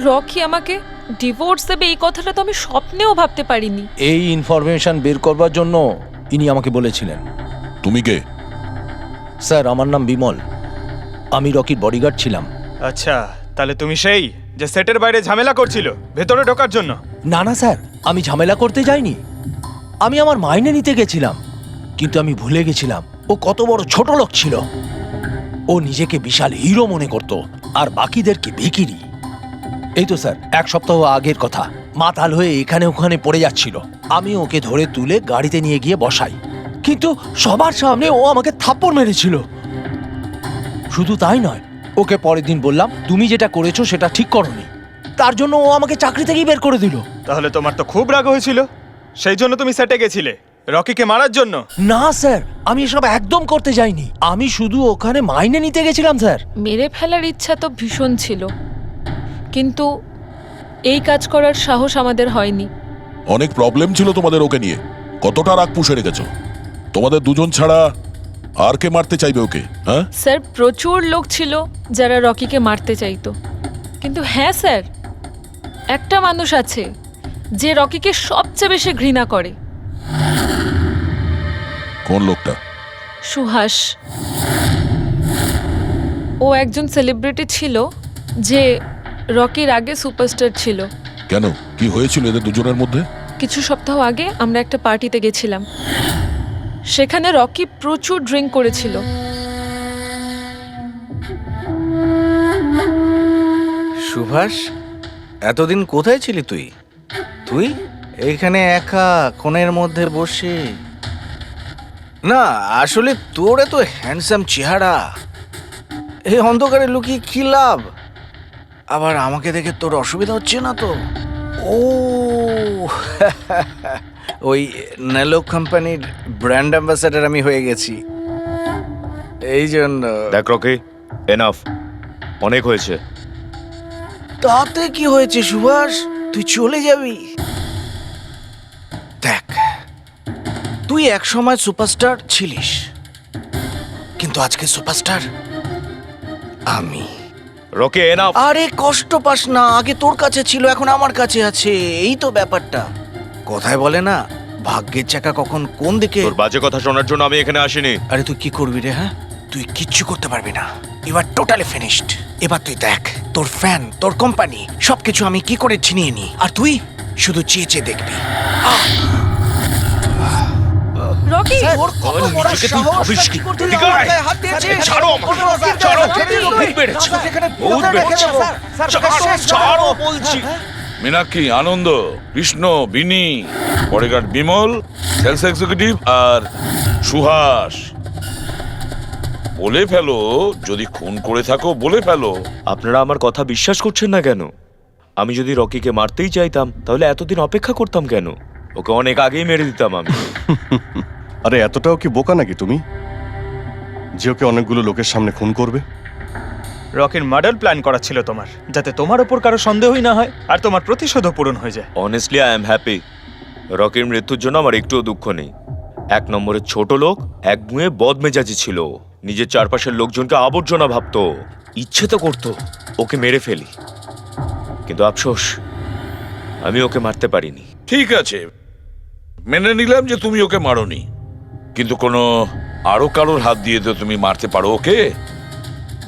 রকি আমাকে ডিভোর্স দেবে এই কথাটা তো আমি স্বপ্নেও ভাবতে পারিনি। এই ইনফরমেশন বের করবার জন্য ইনি আমাকে বলেছিলেন। তুমি কে? স্যার, আমার নাম বিমল। আমি রকির বডিগার্ড ছিলাম। আচ্ছা, তাহলে তুমি সেই যে সেটের বাইরে ঝামেলা করছিল ভেতরে ঢোকার জন্য? না না স্যার, আমি ঝামেলা করতে যাইনি। আমি আমার মাইনে নিতে গেছিলাম, কিন্তু আমি ভুলে গেছিলাম ও কত বড় ছোট লোক ছিল। ও নিজেকে বিশাল হিরো মনে করত আর বাকিদেরকে ভিখিরি। এই তো স্যার 1 সপ্তাহ আগের কথা। মাতাল হয়ে এখানে ওখানে পড়ে যাচ্ছিল। আমি ওকে ধরে তুলে গাড়িতে নিয়ে গিয়ে বসাই, কিন্তু সবার সামনে ও আমাকে থাপ্পড় মেরেছিল। শুধু তাই নয়, ওকে পরের দিন বললাম তুমি যেটা করেছো সেটা ঠিক করোনি। তার জন্য ও আমাকে চাকরি থেকেই বের করে দিল। তাহলে তোমার তো খুব রাগ হয়েছিল, সেই জন্য তুমি সেটে গেছিলে রকিকে মারার জন্য? না স্যার, আমি এসব একদম করতে যাইনি। আমি শুধু ওখানে মাইনে নিতে গেছিলাম স্যার। মেরে ফেলার ইচ্ছা তো ভীষণ ছিল, কিন্তু এই কাজ করার সাহস আমাদের হয়নি। অনেক প্রবলেম ছিল তোমাদের ওকে নিয়ে। কতটা রাগ পুষে রেখেছো? তোমাদের দুজন ছাড়া আর কে মারতে চাইবে ওকে? হ্যাঁ স্যার, প্রচুর লোক ছিল যারা রকিকে মারতে চাইতো, কিন্তু হ্যাঁ স্যার, একটা মানুষ আছে যে রকিকে সবচেয়ে বেশি ঘৃণা করে। কোন লোকটা? সুহাস। ও একজন সেলিব্রিটি ছিল যে রকির আগে সুপারস্টার ছিল। কেন, কি হয়েছিল এদের দুজনের মধ্যে? কিছু সপ্তাহ আগে আমরা একটা পার্টিতে গেছিলাম, সেখানে রকি প্রচুর ড্রিঙ্ক করেছিল। সুভাষ, এতদিন কোথায় ছিলি তুই? তুই এইখানে একা কোণের মধ্যে বসে? না আসলে তোর এত হ্যান্ডসাম চেহারা, এই অন্ধকারে লুকিয়ে কি লাভ? আবার আমাকে দেখে তোর অসুবিধা হচ্ছে না তো? ও ওই নেলো কোম্পানির ব্র্যান্ড অ্যাম্বাসেডর আমি হয়ে গেছি, এই জন্য। দেখ রকি, এনাফ, অনেক হয়েছে। তাতে কি হয়েছে সুভাষ? তুই চলে যাবি? দেখ, তুই এক সময় সুপারস্টার ছিলিস, কিন্তু আজকে সুপারস্টার আমি। Rocky enough. আরে কষ্ট পাস না, আগে তোর কাছে ছিল, এখন আমার কাছে আছে, এই তো ব্যাপারটা। কথায় বলে না, ভাগ্যের চাকা কখন কোন দিকে। তোর বাজে কথা শোনার জন্য আমি এখানে আসিনি। আরে তুই কি করবি রে? হ্যাঁ, তুই কিচ্ছু করতে পারবি না। You are totally finished. এবার তুই দেখ, তোর ফ্যান, তোর কোম্পানি, সবকিছু আমি কি করে ছিনিয়ে নি, আর তুই শুধু চেয়ে চেয়ে দেখবি। রকি ওর কত বড় সাহস! কি করতে যাও? গায়ে হাত দিয়েছিস? ছাড়ো আমাকে, রকির ছাড়ো, গায়ে হাত দিয়েছিস? বহুত বেড়েছে, এখানে বহুত বেড়েছে। ছাড়ো বলছি। মীনাক্ষী, আনন্দ, কৃষ্ণ, বিনি, বডিগার্ড বিমল, সেলস এক্সিকিউটিভ আর সুহাস। বলে ফেলো, যদি খুন করে থাকো বলে ফেলো। আপনারা আমার কথা বিশ্বাস করছেন না কেন? আমি যদি রকিকে মারতেই চাইতাম তাহলে এতদিন অপেক্ষা করতাম কেন? ওকে অনেক আগেই মেরে দিতাম আমি। আরে এতটাও কি বোকা নাকি তুমি, যে ওকে অনেকগুলো লোকের সামনে খুন করবে? রকির মার্ডার প্ল্যান করা ছিল তোমার, যাতে তোমার ওপর কারো সন্দেহই না হয় আর তোমার প্রতিশোধও পূরণ হয়ে যায়। Honestly I am happy. রকির মৃত্যুর জন্য আমার একটুও দুঃখ নেই। এক নম্বরের ছোট লোক, এক মুয়ে বদমেজাজি ছিল, নিজের চারপাশের লোকজনকে আবর্জনা ভাবতো, ইচ্ছে তো করতো ওকে মেরে ফেলি, কিন্তু আফসোস আমি ওকে মারতে পারিনি। ঠিক আছে, মেনে নিলাম যে তুমি ওকে মারোনি, কিন্তু কোনো আরো কারোর হাত দিয়ে তো তুমি মারতে পারো ওকে।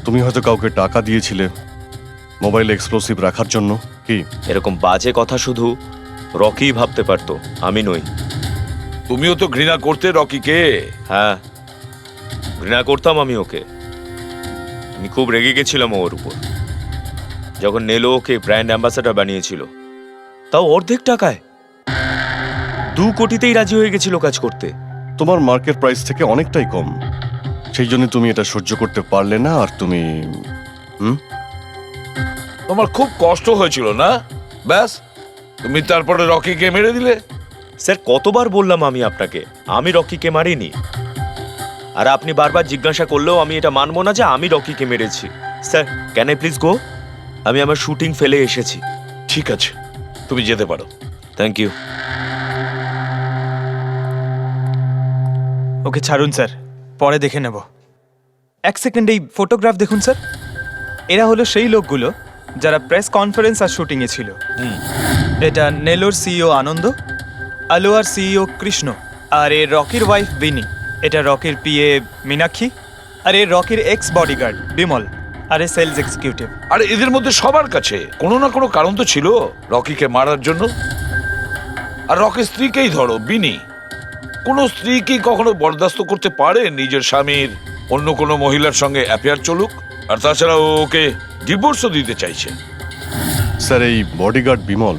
তুমি হয়তো কাউকে টাকা দিয়েছিলে মোবাইলে এক্সপ্লোসিভ রাখার জন্য, কি? এরকম বাজে কথা শুধু রকিই ভাবতে পারতো, আমি নই। তুমিও তো ঘৃণা করতে রকিকে। হ্যাঁ, ঘৃণা করতাম আমি ওকে। আমি খুব রেগে গেছিলাম ওর উপর, যখন নেলো ওকে ব্র্যান্ড অ্যাম্বাসেডর বানিয়েছিল, তাও অর্ধেক টাকায়। 2 কোটিতেই রাজি হয়ে গেছিল কাজ করতে। তোমার মার্কেট প্রাইস থেকে অনেকটাই কম, সেই জন্য তুমি এটা সহ্য করতে পারলে না, আর তুমি তোমার খুব কষ্ট হয়েছিল না? ব্যাস, তুমি তারপরে রকিকে মেরে দিলে। স্যার, কতবার বললাম আমি আপনাকে, আমি রকিকে মারিনি। আর আপনি বারবার জিজ্ঞাসা করলেও আমি এটা মানবো না যে আমি রকিকে মেরেছি। Sir, can I please go? আমি আমার শুটিং ফেলে এসেছি। ঠিক আছে, তুমি যেতে পারো। Thank you. ওকে ছাড়ুন স্যার, পরে দেখে নেব। 1 সেকেন্ড এই ফটোগ্রাফ দেখুন স্যার। এরা হলো সেই লোকগুলো যারা প্রেস কনফারেন্স আর শুটিংয়ে ছিল। এটা নেলোর সিইও আনন্দ, আলোয়ার সিইও কৃষ্ণ, আর এ রকির ওয়াইফ বিনি। এটা রকির পিএ মীনাক্ষী, আর এ রকির এক্স বডিগার্ড বিমল, আর এ সেলস এক্সিকিউটিভ। আর এদের মধ্যে সবার কাছে কোনো না কোনো কারণ তো ছিল রকিকে মারার জন্য। আর রকির স্ত্রীকেই ধরো, বিনি। কোনো স্ত্রী কি কখনো বরদাস্ত করতে পারে নিজের স্বামীর অন্য কোনো মহিলার সঙ্গে অ্যাফেয়ার চলুক? আর তাছাড়া ও ওকে ডিভোর্সও দিতে চাইছে। স্যার, এই বডিগার্ড বিমল,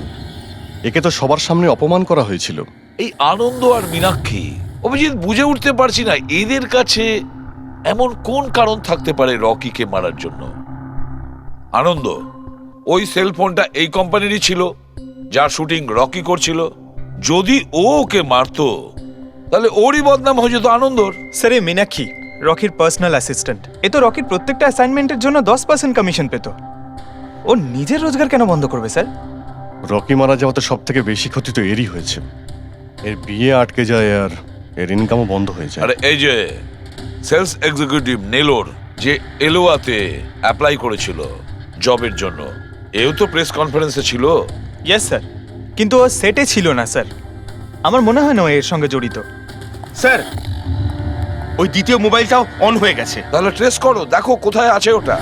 একে তো সবার সামনে অপমান করা হয়েছিল। এই আনন্দ আর মীনাক্ষী, অভিজিৎ বুঝে উঠতে পারছি না এদের কাছে এমন কোন কারণ থাকতে পারে রকিকে মারার জন্য। আনন্দ, ওই সেলফোনটা এই কোম্পানিরই ছিল যার শুটিং রকি করছিল। যদি ও ওকে মারতো তাহলে ওরই বদনাম হয়ে যেত আনন্দর। স্যার, এই মীনাক্ষী রকির পার্সোনাল অ্যাসিস্ট্যান্ট। এ তো রকির প্রত্যেকটা অ্যাসাইনমেন্টের জন্য 10% কমিশন পেত। ও নিজের রোজগার কেন বন্ধ করবে স্যার? রকি মারা যাওয়াতে সব থেকে বেশি ক্ষতি তো এরই হয়েছে। এর বিয়ে আটকে যায় আর এর ইনকামও বন্ধ হয়ে যায়। আরে এই যে সেলস এক্সিকিউটিভ নেলোর যে এলোয়াতে অ্যাপ্লাই করেছিল জবের জন্য, এও তো প্রেস কনফারেন্সে ছিল। ইয়েস স্যার, কিন্তু ও সেটে ছিল না স্যার। আমার মনে হয় না ও এর সঙ্গে জড়িত। স্যার, ওই দ্বিতীয় মোবাইলটাও অন হয়ে গেছে। তাহলে ট্রেস করো, দেখো কোথায় আছে ওটা।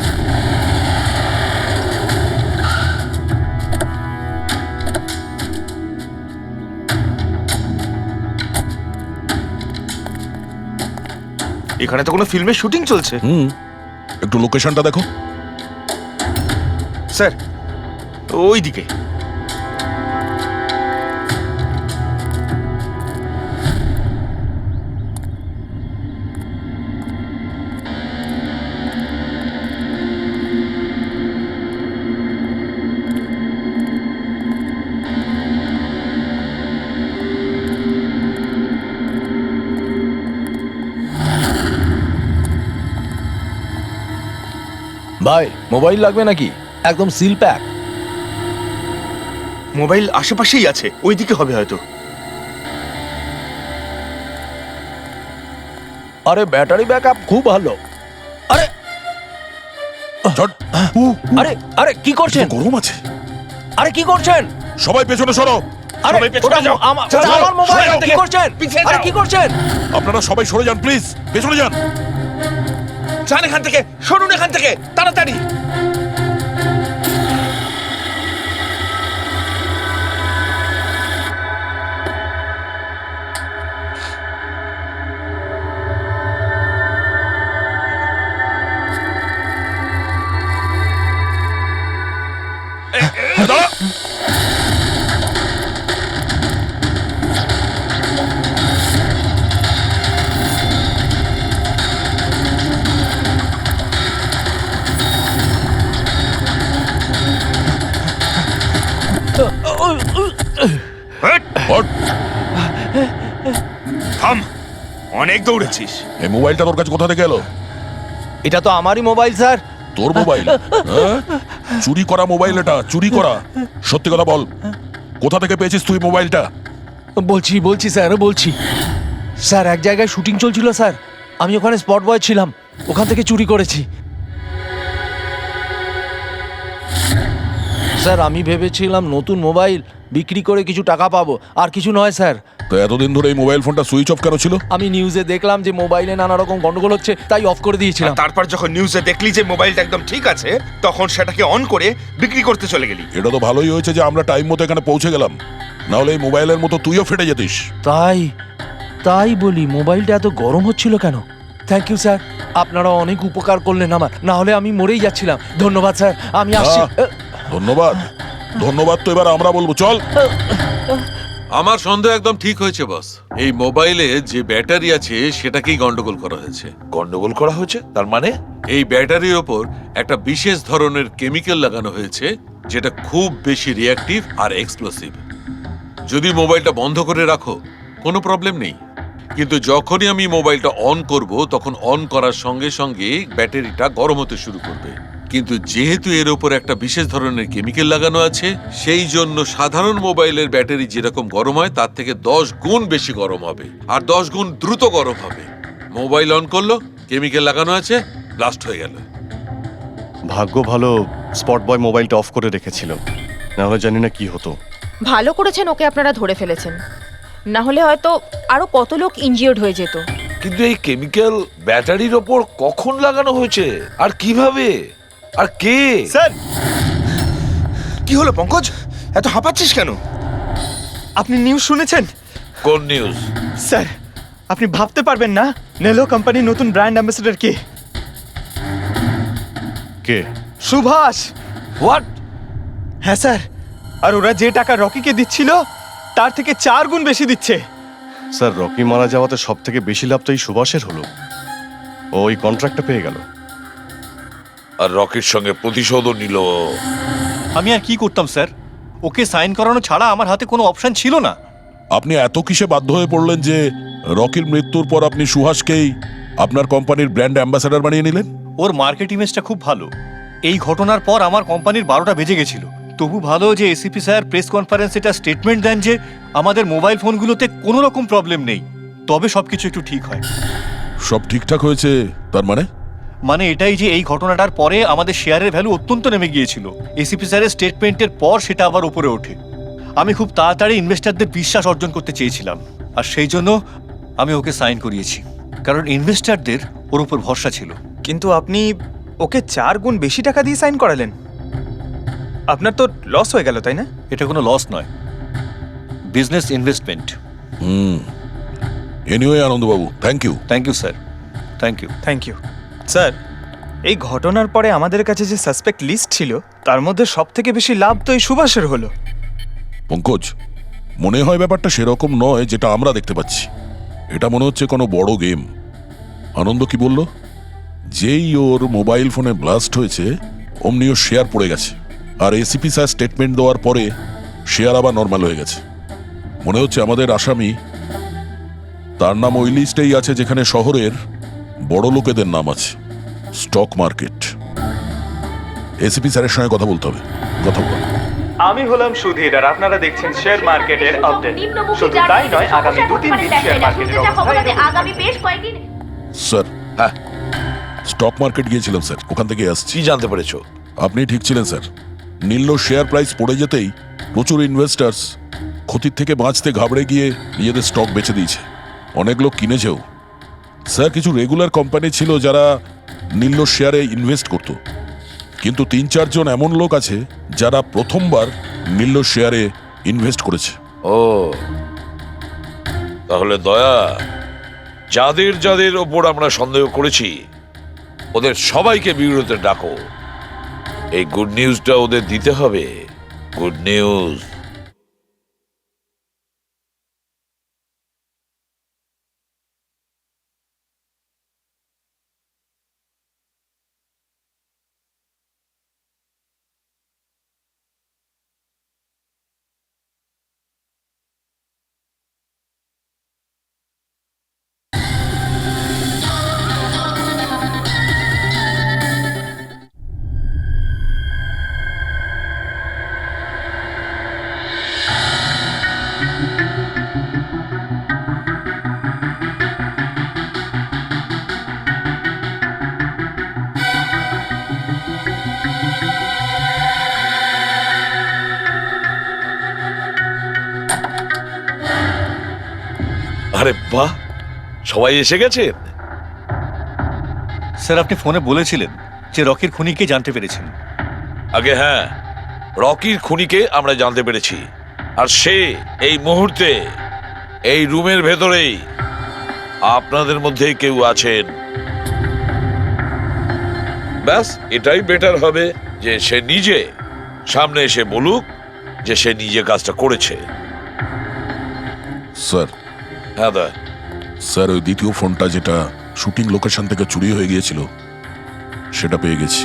এখানে তো কোনো ফিল্মের শুটিং চলছে। একটু লোকেশনটা দেখো। স্যার, ওই দিকে। ভাই, মোবাইল লাগবে নাকি? একদম সিল প্যাক। মোবাইল আশেপাশেই আছে, ওই দিকে হবে হয়তো। আরে ব্যাটারি ব্যাকআপ খুব ভালো। আরে ঝট। আরে আরে কি করছেন? গরম আছে। আরে কি করছেন? সবাই পেছনে সরো। আরে ওটা ওটা আমার মোবাইল, কি করছেন? আরে কি করছেন? আপনারা সবাই সরে যান প্লিজ, পেছনে যান। যান এখান থেকে, সরুন এখান থেকে তাড়াতাড়ি। দাঁড়া। হট। থাম, অনেক দৌড়েছিস। এই মোবাইলটা তোর কাছে কোথা থেকে এলো? এটা তো আমারই মোবাইল স্যার। তোর মোবাইল? হ্যাঁ? চুরি করা মোবাইল এটা, চুরি করা। সত্যি কথা বল, কোথা থেকে পেয়েছিস তুই মোবাইলটা? বলছি স্যার, বলছি স্যার, এক জায়গায় শুটিং চলছিল স্যার, আমি ওখানে স্পট বয় ছিলাম, ওখান থেকে চুরি করেছি স্যার। আমি ভেবেছিলাম নতুন মোবাইল বিক্রি করে কিছু টাকা পাবো, আর কিছু নয় স্যার। তো এতদিন ধরে এই মোবাইল ফোনটা সুইচ অফ কেন ছিল? আমি নিউজে দেখলাম যে মোবাইলে নানা রকম গন্ডগোল হচ্ছে, তাই অফ করে দিয়েছিলাম। তারপর যখন নিউজে দেখলি যে মোবাইলটা একদম ঠিক আছে, তখন সেটাকে অন করে বিক্রি করতে চলে গেলি। এটা তো ভালোই হয়েছে যে আমরা টাইম মতো এখানে পৌঁছে গেলাম, না হলে এই মোবাইলের মতো তুইও ফেটে যেতিস। তাই বলি, মোবাইলটা এত গরম হচ্ছিল কেন? থ্যাংক ইউ স্যার, আপনারা অনেক উপকার করলেন আমার, না হলে আমি মরেই যাচ্ছিলাম। ধন্যবাদ স্যার, আমি আসছি। ধন্যবাদ ধন্যবাদ তো এবার আমরা বলবো, চল। আমার সন্দেহ একদম ঠিক হয়েছে বস। এই মোবাইলে যে ব্যাটারি আছে সেটাকেই গন্ডগোল করা হয়েছে। গন্ডগোল করা হয়েছে তার মানে? এই ব্যাটারির ওপর একটা বিশেষ ধরনের কেমিক্যাল লাগানো হয়েছে যেটা খুব বেশি রিঅ্যাক্টিভ আর এক্সপ্লোসিভ। যদি মোবাইলটা বন্ধ করে রাখো কোনো প্রবলেম নেই, কিন্তু যখনই আমি মোবাইলটা অন করব তখন অন করার সঙ্গে সঙ্গে ব্যাটারিটা গরম হতে শুরু করবে। কিন্তু যেহেতু এর উপর একটা বিশেষ ধরনের কেমিক্যাল লাগানো আছে, সেই জন্য সাধারণ মোবাইলের ব্যাটারি যেরকম গরম হয় তার থেকে 10 গুণ বেশি গরম হবে, আর 10 গুণ দ্রুত গরম হবে। মোবাইল অন করলো, কেমিক্যাল লাগানো আছে, ব্লাস্ট হয়ে গেল। ভাগ্য ভালো স্পট বয় মোবাইলটা অফ করে রেখেছিল, না হলে জানি না কি হতো। ভালো করেছেন ওকে আপনারা ধরে ফেলেছেন, না হলে হয়তো আরো কত লোক ইনজিওর্ড হয়ে যেত। কিন্তু এই কেমিক্যাল ব্যাটারির ওপর কখন লাগানো হয়েছে আর কিভাবে আর কে? স্যার, কি হলো পঙ্কজ, এত হাঁপাচ্ছিস কেন? আপনি নিউজ শুনেছেন? কোন নিউজ? স্যার, আপনি ভাবতে পারবেন না নেলো কোম্পানির নতুন ব্র্যান্ড অ্যাম্বাসেডর কে? কে? সুভাষ। হোয়াট? হ্যাঁ স্যার, আর ওরা যে টাকা রকিকে দিচ্ছিল তার থেকে 4 গুণ বেশি দিচ্ছে। স্যার, রকি মারা যাওয়াতে সব থেকে বেশি লাভ তো এই সুভাষের হলো। ও ওই কন্ট্রাক্টটা পেয়ে গেল, আর রকির সঙ্গে প্রতিশোধও নিল। আমি আর কি করতাম স্যার? ওকে সাইন করানো ছাড়া আমার হাতে কোনো অপশন ছিল না। আপনি এত কিসে বাধ্য হয়ে পড়লেন যে রকির মৃত্যুর পর আপনি সুহাসকেই আপনার কোম্পানির ব্র্যান্ড অ্যাম্বাসেডর বানিয়ে নিলেন? ওর মার্কেট ইমেজটা খুব ভালো। এই ঘটনার পর আমার কোম্পানির 12টা বেজে গেছিল। তবু ভালো যে এসিপি স্যার প্রেস কনফারেন্সে একটা স্টেটমেন্ট দেন যে আমাদের মোবাইল ফোনগুলোতে কোনো রকম প্রবলেম নেই, তবে সবকিছু একটু ঠিক হয়। সব ঠিকঠাক হয়েছে তার মানে এটাই যে এই ঘটনাটার পরে আমাদের শেয়ারের ভ্যালু অত্যন্ত নেমে গিয়েছিল। এসিপি স্যারের স্টেটমেন্টের পর সেটা আবার উপরে ওঠে। আমি খুব তাড়াতাড়ি ইনভেস্টরদের বিশ্বাস অর্জন করতে চেয়েছিলাম, আর সেই জন্য আমি ওকে সাইন করিয়েছি, কারণ ইনভেস্টরদের ওর উপর ভরসা ছিল। কিন্তু আপনি ওকে 4 গুণ বেশি টাকা দিয়ে সাইন করালেন, আপনার তো লস হয়ে গেল, তাই না? এটা কোনো লস নয়, বিজনেস ইনভেস্টমেন্ট। এনিওয়ে আনন্দবাবু, thank you. Thank you sir, thank you. Thank you sir. এই ঘটনার পরে আমাদের কাছে যে সাসপেক্ট লিস্ট ছিল তার মধ্যে সব থেকে বেশি লাভ তো এই সুভাষের হলো। পঙ্কজ, মনে হয় ব্যাপারটা সেরকম নয় যেটা আমরা দেখতে পাচ্ছি। এটা মনে হচ্ছে কোনো বড় গেম। আনন্দ কি বলল? যেই ওর মোবাইল ফোনে ব্লাস্ট হয়েছে অমনি ওর শেয়ার পড়ে গেছে, আর এসিপি স্যার স্টেটমেন্ট দেওয়ার পরে শেয়ার আবার নর্মাল হয়ে গেছে। মনে হচ্ছে আমাদের আসামি, তার নাম ওই লিস্টেই আছে যেখানে শহরের বড় লোকেদের নাম আছে, স্টক মার্কেট। এসিপি স্যারের সঙ্গে কথা বলতে হবে। কথা বল। আমি হলাম সুধীর, আর আপনারা দেখছেন শেয়ার মার্কেটের আপডেট। শুধু তাই নয়, আগামী 2-3 দিন শেয়ার মার্কেটের অবস্থা আগামী বেশ কয়েকদিন। স্যার, হ্যাঁ, স্টক মার্কেট গিয়েছিলাম স্যার, ওখান থেকে আসছি। কি জানতে পেরেছো? আপনি ঠিক ছিলেন স্যার। নীল্লোর শেয়ার প্রাইস পড়ে যেতেই প্রচুর ইনভেস্টার্স ক্ষতির থেকে বাঁচতে ঘাবড়ে গিয়ে নিজেদের স্টক বেচে দিয়েছে। অনেক লোক কিনেছেও স্যার। কিছু রেগুলার কোম্পানি ছিল যারা নীল্লোর শেয়ারে ইনভেস্ট করত, কিন্তু 3-4 জন এমন লোক আছে যারা প্রথমবার নীল্লোর শেয়ারে ইনভেস্ট করেছে। ও, তাহলে দয়া, যাদের যাদের ওপর আমরা সন্দেহ করেছি ওদের সবাইকে বিরোধে ডাকো। এই গুড নিউজটা ওদের দিতে হবে। Good news. আরে বাহ, সবাই এসে গেছেন। স্যার, আপনি ফোনে বলেছিলেন যে রকির খুনিকে জানতে পেরেছেন। আগে হ্যাঁ, রকির খুনিকে আমরা জানতে পেরেছি, আর সে এই মুহূর্তে এই রুমের ভেতরেই আপনাদের মধ্যে কেউ আছেন। ব্যাস, এটাই বেটার হবে যে সে নিজে সামনে এসে বলুক যে সে নিজে কাজটা করেছে। স্যার, হ্যাঁ দা। স্যার, ওই দ্বিতীয় ফোনটা যেটা শুটিং লোকেশন থেকে চুরি হয়ে গিয়েছিল সেটা পেয়ে গেছি।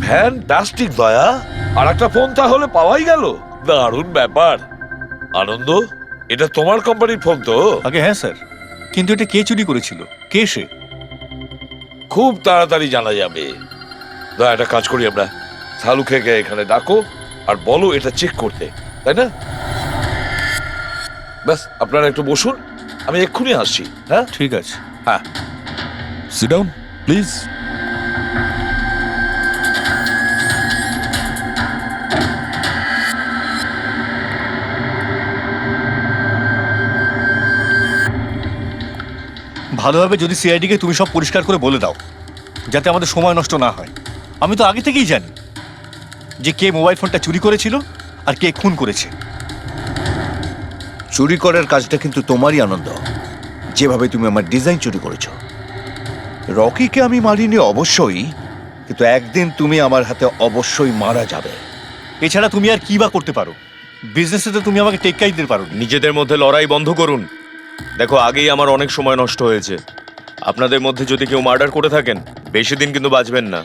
ফ্যান্টাস্টিক দয়া, আর একটা ফোন তাহলে পাওয়াই গেল। দারুণ ব্যাপার। আনন্দ, এটা তোমার কোম্পানির ফোন তো? আগে হ্যাঁ স্যার, কিন্তু এটা কে চুরি করেছিল, কে সে? খুব তাড়াতাড়ি জানা যাবে। দয়া, একটা কাজ করি আমরা, শালুকে এখানে ডাকো আর বলো এটা চেক করতে, তাই না? ব্যাস, আপনারা একটু বসুন, আমি এক্ষুনি আসছি। হ্যাঁ ঠিক আছে। হ্যাঁ, সিট ডাউন প্লিজ। ভালোভাবে যদি সিআইডিকে তুমি সব পরিষ্কার করে বলে দাও, যাতে আমাদের সময় নষ্ট না হয়। আমি তো আগে থেকেই জানি যে কে মোবাইল ফোনটা চুরি করেছিল আর কে খুন করেছে। চুরি করার কাজটা কিন্তু তোমারই, আনন্দ। যেভাবে তুমি আমার ডিজাইন চুরি করেছো। রকিকে আমি মারিনি অবশ্যই, কিন্তু একদিন তুমি আমার হাতে অবশ্যই মারা যাবে। এছাড়া তুমি আর কি বা করতে পারো? বিজনেসে তো তুমি আমাকে টেক্কাই দিতে পারো। নিজেদের মধ্যে লড়াই বন্ধ করুন। দেখো, আগেই আমার অনেক সময় নষ্ট হয়েছে। আপনাদের মধ্যে যদি কেউ মার্ডার করে থাকেন, বেশি দিন কিন্তু বাঁচবেন না।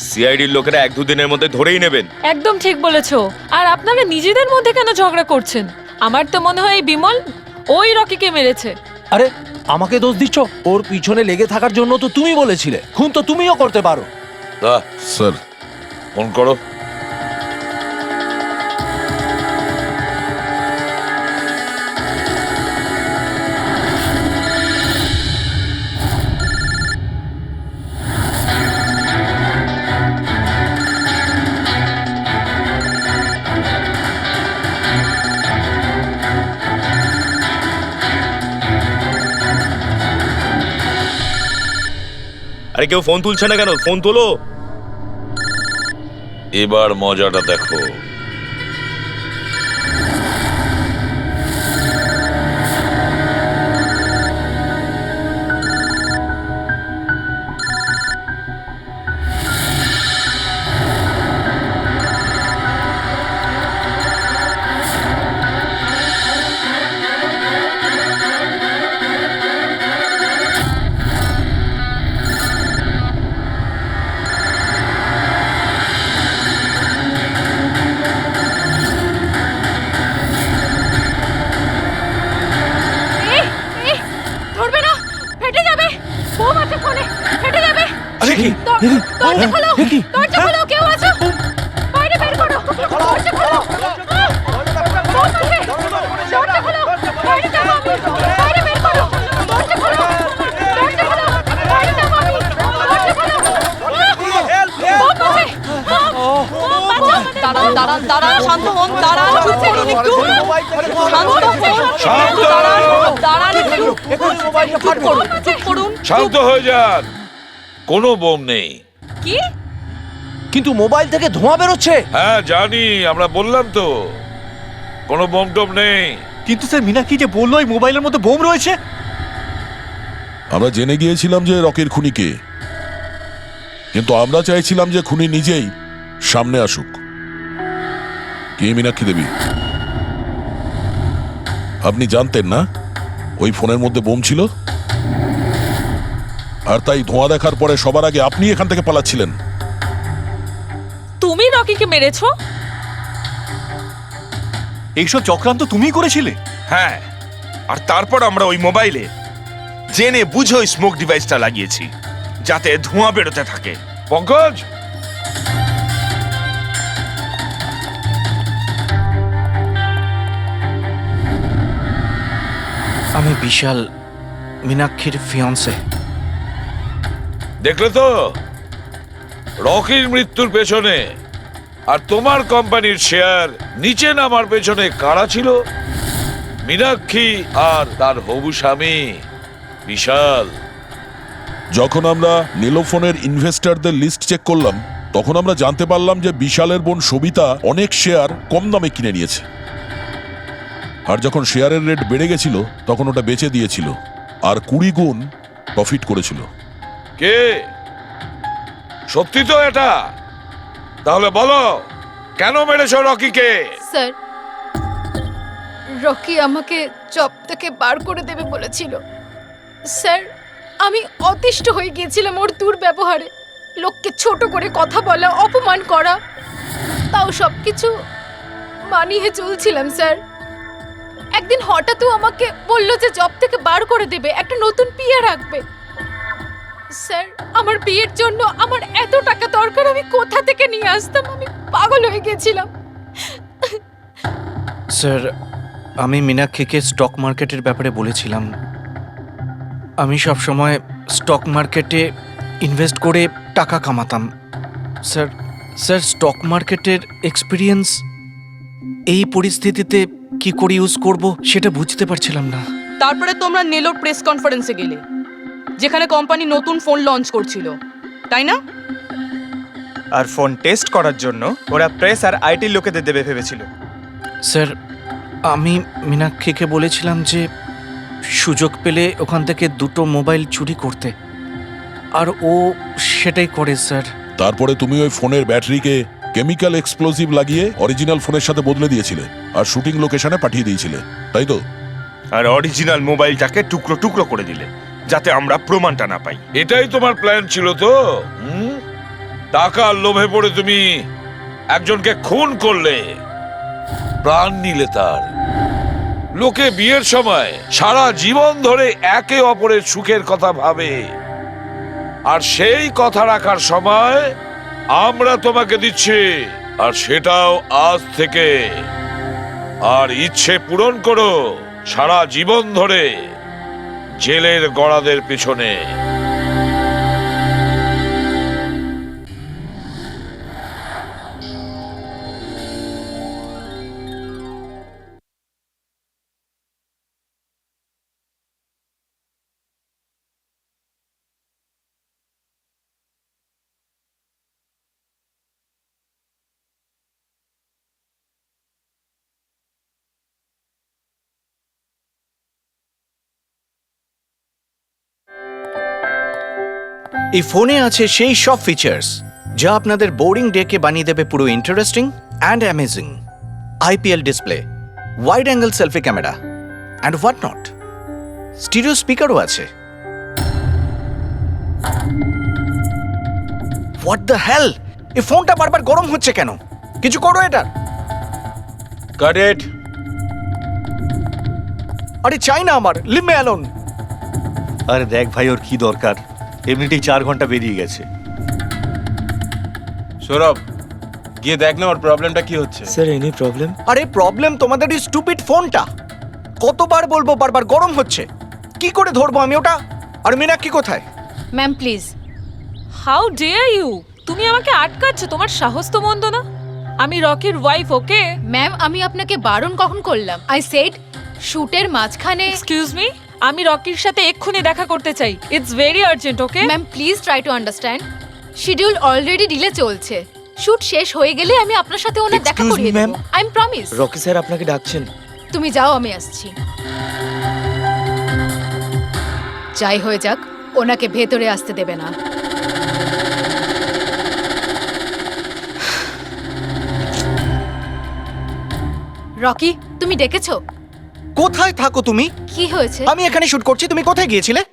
সিআইডির লোকেরা 1-2 দিনের মধ্যে ধরেই নেবেন। একদম ঠিক বলেছো। আর আপনারা নিজেদের মধ্যে কেন ঝগড়া করছেন? আমার তো মনে হয় এই বিমল ওই রকিকে মেরেছে। আরে, আমাকে দোষ দিচ্ছ? ওর পিছনে লেগে থাকার জন্য তো তুমি বলেছিলে। খুন তো তুমিও করতে পারো। দা, স্যার, ফোন করো। আরে, কেউ ফোন তুলছে না কেন? ফোন তোলো। এবার মজাটা দেখো। দরজা খোলো, দরজা খোলো, কেউ আছো? বাইরে বের করো, দরজা খোলো। দরজা খোলো, বাইরে যাবো আমি। বাইরে বের করো, দরজা খোলো, দরজা খোলো। চুপ করুন। শান্ত হয়ে যান, কোনো বোম নেই। কি? কিন্তু মোবাইল থেকে ধোঁয়া বেরোচ্ছে। হ্যাঁ জানি, আমরা বললাম তো কোনো বোম টোম নেই। কিন্তু স্যার মীনাক্ষী যে বললো এই মোবাইলের মধ্যে বোম রয়েছে। আমরা জেনে গিয়েছিলাম যে রকির খুনি কে, কিন্তু আমরা চাইছিলাম যে খুনি নিজেই সামনে আসুক। কে মীনাক্ষী দেবী? আপনি জানতেন না ওই ফোনের মধ্যে বোম ছিল, আর তাই ধোঁয়া দেখার পরে সবার আগে আপনি এখান থেকে পালাচ্ছিলেন। তুমি রকিকে মেরেছো? এইসব চক্রান্ত তুমিই করেছিলে? হ্যাঁ, আর তারপর আমরা ওই মোবাইলে জেনে বুঝে ওই স্মোক ডিভাইসটা লাগিয়েছি যাতে ধোঁয়া বেরোতে থাকে। পঙ্কজ, আমি বিশাল, মীনাক্ষীর ফিয়ন্সে। দেখলে তো রকির মৃত্যুর পেছনে আর তোমার কোম্পানির শেয়ার নিচে নামার পেছনে কারা ছিল? মীনাক্ষী আর তার হবু স্বামী বিশাল। যখন আমরা নীলোফোনের ইনভেস্টরদের লিস্ট চেক করলাম, তখন আমরা জানতে পারলাম যে বিশালের বোন সবিতা অনেক শেয়ার কম দামে কিনে নিয়েছে, আর যখন শেয়ারের রেট বেড়ে গেছিল তখন ওটা বেচে দিয়েছিল আর 20 গুণ প্রফিট করেছিল। কে? সত্যি তো এটা? তাহলে বলো কেন মেরেছো রকিকে? স্যার, রকি আমাকে জব থেকে বার করে দেবে বলেছিল। স্যার, আমি অতিষ্ঠ হয়ে গিয়েছিলাম ওর দুর্ব্যবহারে, লোককে ছোট করে কথা বলা, অপমান করা, তাও সবকিছু মানিয়ে চলছিলাম স্যার। একদিন হঠাৎও আমাকে বলল যে জব থেকে বার করে দেবে, একটা নতুন পিএ রাখবে। স্যার, আমার বিয়ের জন্য আমার এত টাকা দরকার, আমি কোথা থেকে নিয়ে আসতাম? আমি পাগল হয়ে গেছিলাম। স্যার, আমি মীনাক্ষীকে স্টক মার্কেটের ব্যাপারে বলেছিলাম। আমি সব সময় স্টক মার্কেটে ইনভেস্ট করে টাকা কামাতাম। স্যার, স্টক মার্কেটের এক্সপিরিয়েন্স এই পরিস্থিতিতে কি করে ইউজ করব সেটা বুঝতে পারছিলাম না। তারপরে তোমরা নেলোর প্রেস কনফারেন্সে গেলে, যেখানে কোম্পানি নতুন ফোন লঞ্চ করছিল, তাই না? আর ফোন টেস্ট করার জন্য ওরা প্রেস আর আইটি লোকেদের দেবে ভেবেছিল। স্যার, আমি মীনাক্ষীকে বলেছিলাম যে সুযোগ পেলে ওখান থেকে 2টো মোবাইল চুরি করতে, আর ও সেটাই করে স্যার। তারপরে তুমি ওই ফোনের ব্যাটারিকে কেমিক্যাল এক্সপ্লোসিভ লাগিয়ে অরিজিনাল ফোনের সাথে বদলে দিয়েছিলে আর শুটিং লোকেশনে পাঠিয়ে দিয়েছিলে, তাই তো? আর অরিজিনাল মোবাইলটাকে টুকরো টুকরো করে দিলে যাতে আমরা প্রমাণটা না পাই। এটাই তোমার প্ল্যান ছিল তো? টাকার লোভে পড়ে তুমি একজনকে খুন করলে, প্রাণ নিলে তার। লোকে বিয়ের সময় সারা জীবন ধরে একে অপরের সুখের কথা ভাবে, আর সেই কথা রাখার সময় আমরা তোমাকে দিচ্ছি, আর সেটাও আজ থেকে। আর ইচ্ছে পূরণ করো সারা জীবন ধরে জেলের গড়াদের পিছনে। এই ফোনে আছে সেই সব ফিচার্স যা আপনাদের বোরিং ডেকে বানিয়ে দেবে পুরো interesting and amazing. IPL display, wide angle selfie camera and what not. Stereo স্পিকারও আছে। What the hell! এই ফোনটা বারবার গরম হচ্ছে কেন? কিছু করো এটার। কাট ইট। আরে চাই না আমার, লিভ মি অ্যালোন। আরে দেখ ভাই, ওর কি দরকার? এমনিতেই 4 ঘন্টা বেরিয়ে গেছে। সৌরভ, গিয়ে দেখ না ওর প্রবলেমটা কি হচ্ছে। Sir, any problem? আরে প্রবলেম তোমাদের এই স্টুপিড ফোনটা। কতবার বলবো, বারবার গরম হচ্ছে। কি করে ধরবো আমি ওটা? আর মীনাক্ষী কোথায়? Ma'am please. How dare you! তুমি আমাকে আটকাচ্ছ? তোমার সাহস তো মন্দ না। আমি রকির ওয়াইফ, ওকে? ম্যাম, আমি আপনাকে বারণ কখন করলাম? আই সেড শুটের মাঝখানে। এক্সকিউজ মি, আমি রকির সাথে এক্ষুনি দেখা করতে চাই। It's very urgent, okay? Ma'am please try to understand. Schedule already delay চলছে। শুট শেষ হয়ে গেলে আমি আপনার সাথে ওনার দেখা Excuse me, করিয়ে ma'am. দেব। I am promise. Rocky sir আপনাকে ডাকছেন। তুমি যাও, আমি আসছি। যাই হয়ে যাক, ওনাকে ভেতরে আসতে দেবে না। রকি, তুমি ডেকেছো? কোথায় থাকো তুমি? কি হয়েছে? আমি এখানে শুট করছি, তুমি কোথায় গিয়েছিলে?